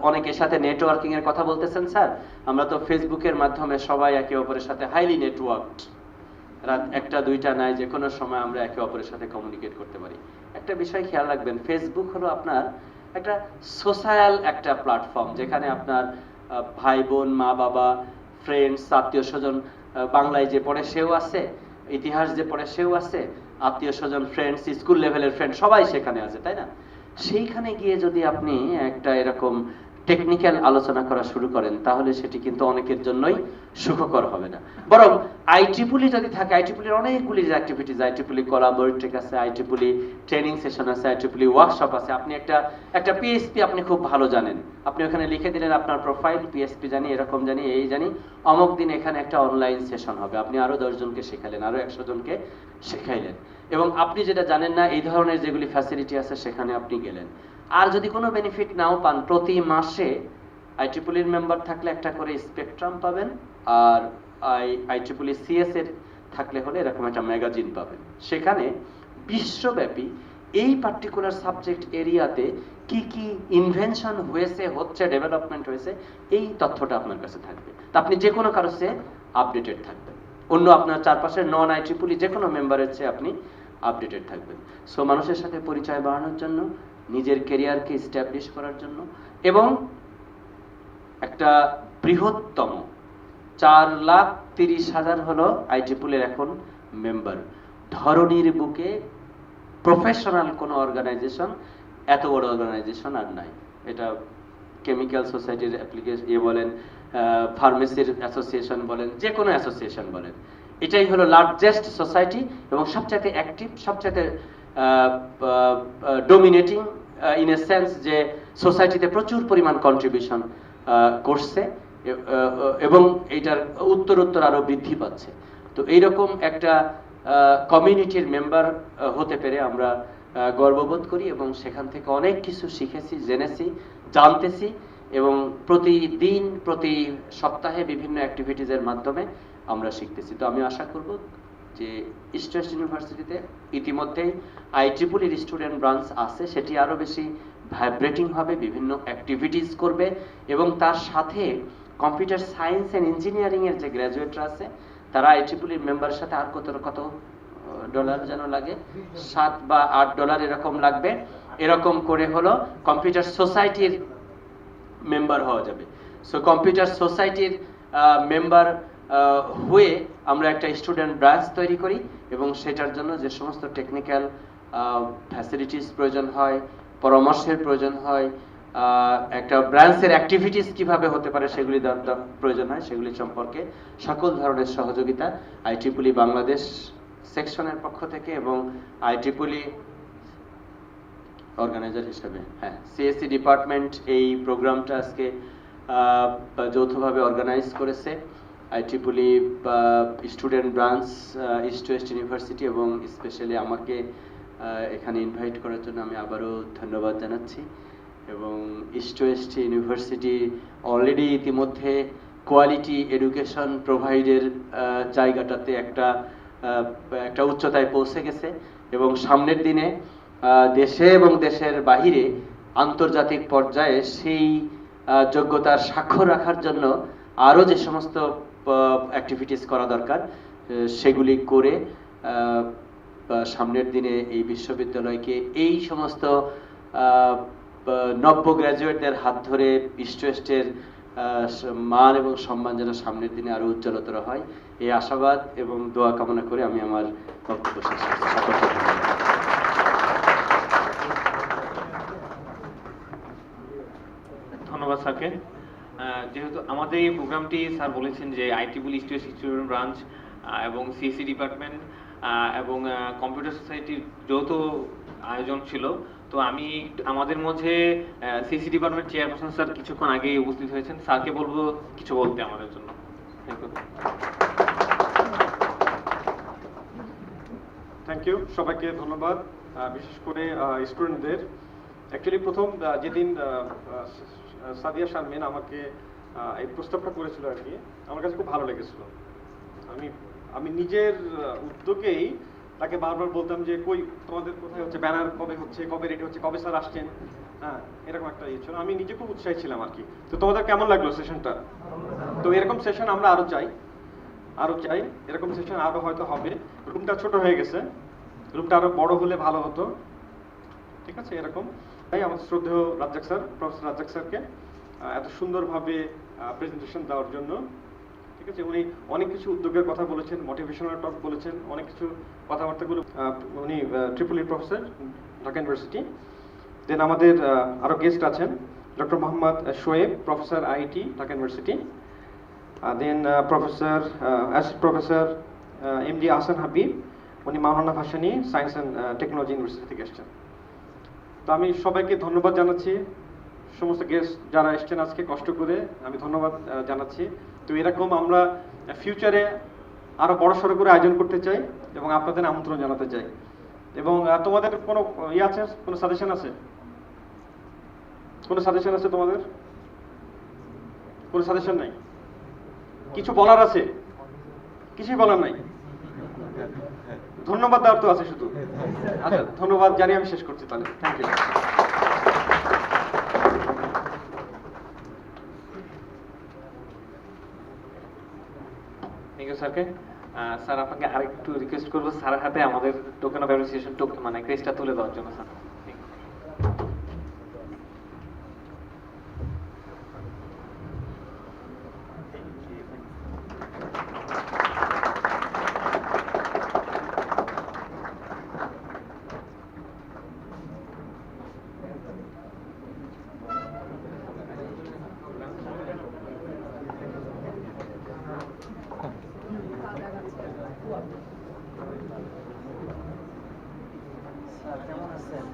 অনেকের সাথে নেটওয়ার্কিং এর কথা বলতেছেন স্যার, আমরা তো ফেসবুকের মাধ্যমে সবাই একে অপরের সাথে হাইলি নেটওয়ার্কড, রাত 1টা 2টা নাই, যে কোনো সময় আমরা একে অপরের সাথে কমিউনিকেট করতে পারি। একটা বিষয় খেয়াল রাখবেন, ফেসবুক হলো আপনার একটা সোশ্যাল একটা প্ল্যাটফর্ম, যেখানে আপনার ভাই বোন, মা বাবা, ফ্রেন্ডস, আত্মীয় স্বজন, বাংলায় যে পড়ে সেও আছে, ইতিহাস যে পড়ে সেও আছে, আত্মীয় স্বজন, ফ্রেন্ডস, স্কুল লেভেলের ফ্রেন্ড, সবাই সেখানে আছে, তাই না? সেইখানে গিয়ে যদি আপনি একটা এরকম টেকনিক্যাল আলোচনা করা শুরু করেন, তাহলে সেটি কিন্তু অনেকের জন্যই সুখকর হবে না। বরং IEEE যদি থাকে, IEEE অনেকগুলি অ্যাক্টিভিটিস, IEEE colaboration আছে, IEEE ট্রেনিং সেশন আছে, IEEE ওয়ার্কশপ আছে। আপনি একটা PHP আপনি খুব ভালো জানেন, আপনি ওখানে লিখে দিলেন আপনার প্রোফাইল, PHP জানি, এরকম জানি, এই জানি, অমুক দিন এখানে একটা অনলাইন সেশন হবে, আপনি আরো 10 জনকে শেখালেন, আরো 100 জনকে শেখাইলেন, এবং আপনি যেটা জানেন না এই ধরনের যেগুলি ফ্যাসিলিটি আছে সেখানে আপনি গেলেন। আর যদি কোনো বেনিফিট নাও পান, প্রতি মাসে IEEE মেম্বার থাকলে একটা করে স্পেকট্রাম পাবেন, আর IEEE CS এর থাকলে হলে এরকম একটা ম্যাগাজিন পাবেন। সেখানে বিশ্বব্যাপী এই পার্টিকুলার সাবজেক্ট এরিয়াতে কি কি ইনভেনশন হয়েছে, হচ্ছে, ডেভেলপমেন্ট হয়েছে, এই তথ্যটা আপনার কাছে থাকবে। তা আপনি যে কোনো কারোর চেয়ে আপডেটেড থাকবেন, অন্য আপনার চারপাশের নন IEEE যে কোনো মেম্বারের চেয়ে আপনি আপডেটেড থাকবেন। সো মানুষের সাথে পরিচয় বাড়ানোর জন্য, নিজের ক্যারিয়ারকে এস্টাবলিশ করার জন্য, এবং একটা বৃহত্তম 4,30,000 হলো IEEE এখন মেম্বার। ধরনীর বুকে প্রফেশনাল কোনো অর্গানাইজেশন, এত বড় অর্গানাইজেশন আর নাই। এটা কেমিক্যাল সোসাইটির অ্যাপ্লিকেশন বলেন, ফার্মেসির অ্যাসোসিয়েশন বলেন, যে কোনো অ্যাসোসিয়েশন বলেন, এটাই হলো লার্জেস্ট সোসাইটি এবং সবচাইতে অ্যাক্টিভ, সবচাইতে ডোমিনেটিং ইন এ সেন্স যে সোসাইটিতে প্রচুর পরিমাণ কন্ট্রিবিউশন করছে এবং এইটার উত্তরোত্তর আরো বৃদ্ধি পাচ্ছে। তো এইরকম একটা কমিউনিটির মেম্বার হতে পেরে আমরা গর্ববোধ করি এবং সেখান থেকে অনেক কিছু শিখেছি, জেনেছি, জানতেছি এবং প্রতিদিন প্রতি সপ্তাহে বিভিন্ন অ্যাক্টিভিটিজের মাধ্যমে আমরা শিখতেছি। তো আমি আশা করব যে ইস্ট ওয়েস্ট ইউনিভার্সিটিতে ইতিমধ্যেই IEEE স্টুডেন্ট ব্রাঞ্চ আছে, সেটি আরো বেশি ভাইব্রেটিং হবে, বিভিন্ন অ্যাক্টিভিটিস করবে এবং তার সাথে কম্পিউটার সায়েন্স এন্ড ইঞ্জিনিয়ারিং এর যে গ্র্যাজুয়েটরা আছে তারা IEEE মেম্বারের সাথে আর কত ডলার যেন লাগে, $7 বা $8 এরকম লাগবে, এরকম করে হলো কম্পিউটার সোসাইটির মেম্বার হওয়া যাবে। সো কম্পিউটার সোসাইটির মেম্বার হয়ে আমরা একটা স্টুডেন্ট ব্রাঞ্চ তৈরি করি এবং সেটার জন্য যে সমস্ত টেকনিক্যাল ফ্যাসিলিটিস প্রয়োজন হয়, পরামর্শের প্রয়োজন হয়, একটা ব্রাঞ্চের অ্যাক্টিভিটিস কিভাবে হতে পারে সেগুলি প্রয়োজন হয়, সেগুলি সম্পর্কে সকল ধরনের সহযোগিতা IEEE বাংলাদেশ সেকশনের পক্ষ থেকে এবং IEEE অর্গানাইজার হিসেবে CSE ডিপার্টমেন্ট এই প্রোগ্রামটা আজকে যৌথভাবে অর্গানাইজ করেছে। IEEE student branch east West university এবং স্পেশালি আমাকে এখানে ইনভাইট করার জন্য আমি আবারও ধন্যবাদ জানাচ্ছি। এবং ইস্ট ওয়েস্ট ইউনিভার্সিটি অলরেডি ইতিমধ্যে কোয়ালিটি এডুকেশন প্রোভাইডের জায়গাটাতে একটা উচ্চতায় পৌঁছে গেছে এবং সামনের দিনে দেশে এবং দেশের বাহিরে আন্তর্জাতিক পর্যায়ে সেই যোগ্যতার স্বাক্ষর রাখার জন্য আরো যে সমস্ত অ্যাক্টিভিটিস করা দরকার সেগুলি করে সামনের দিনে এই বিশ্ববিদ্যালয়কে এই সমস্ত নব্য গ্র্যাজুয়েটদের হাত ধরে ইস্ট ওয়েস্টের মান এবং সম্মান যেন সামনের দিনে আরো উজ্জ্বলতর হয়, এই আশাবাদ এবং দোয়া কামনা করে আমি আমার বক্তব্য শেষ করছি। ধন্যবাদ স্যারকে। যেহেতু আমাদের এই প্রোগ্রামটি স্যার বলেছেন যে IEEE east West student branch এবং CSE ডিপার্টমেন্ট এবং কম্পিউটার সোসাইটির যৌথ আয়োজন ছিল, তো আমি আমাদের মধ্যে CSE ডিপার্টমেন্ট চেয়ারপারসন স্যার কিছুক্ষণ আগেই উপস্থিত হয়েছেন, স্যারকে বলবো কিছু বলতে আমাদের জন্য। থ্যাংক ইউ, সবাইকে ধন্যবাদ, বিশেষ করে স্টুডেন্টদের। অ্যাকচুয়ালি প্রথম যেদিন সাদিয়া শারমিন আমাকে এই প্রস্তাবটা করেছিল আর কি, আমার কাছে খুব ভালো লেগেছিল। আমি নিজের উদ্যোগেই তাকে বারবার বলতাম যে কই তোমাদের কোথায় হচ্ছে, ব্যানার কবে হচ্ছে, কবে রেডি হচ্ছে, কবে স্যার আসছেন, এরকম একটা ইয়ে ছিল। আমি নিজে খুব উৎসাহী ছিলাম আর কি। তো তোমাদের কেমন লাগলো সেশনটা? তো এরকম সেশন আমরা আরো চাই, এরকম সেশন আরো হয়তো হবে। রুমটা ছোট হয়ে গেছে, রুমটা আরো বড় হলে ভালো হতো, ঠিক আছে? এরকম তাই আমার শ্রদ্ধেয় রাজ্জাক স্যার, প্রফেসর রাজ্জাক স্যারকে এত সুন্দরভাবে প্রেজেন্টেশন দেওয়ার জন্য, ঠিক আছে? উনি অনেক কিছু উদ্যোগের কথা বলেছেন, মোটিভেশনাল টক বলেছেন, অনেক কিছু কথাবার্তাগুলো উনি IEEE professor, Dhaka university. Then আমাদের আরো গেস্ট আছেন doctor Mohammad Shoaib, professor IIT, Dhaka university. Then professor MD Ahsan Habib, উনি Maulana Bhasani science and technology university থেকে এসেছেন। তো আমি সবাইকে ধন্যবাদ জানাচ্ছি, সমস্ত গেস্ট যারা এসেছেন আজকে কষ্ট করে, আমি ধন্যবাদ জানাচ্ছি। তো এরকম আমরা ফিউচারে আরো বড়সড় করে আয়োজন করতে চাই এবং আপনাদের আমন্ত্রণ জানাতে চাই। এবং তোমাদের কোনো ইয়ে আছে, কোনো সাজেশন আছে? কোনো সাজেশন আছে তোমাদের? কোনো সাজেশন নাই? কিছু বলার আছে? কিছুই বলার নাই? ধন্যবাদ দেওয়ার তো আছে শুধু। আচ্ছা, ধন্যবাদ জানিয়ে আমি শেষ করছি তাহলে। Thank you. থ্যাংক ইউ স্যারকে। স্যার আপনাকে আরেকটু রিকোয়েস্ট করবো স্যারের হাতে আমাদের টোকেন অফ অ্যাপ্রিসিয়েশন মানে ক্রেজটা তুলে দেওয়ার জন্য স্যার। স্যার কেমন আছেন?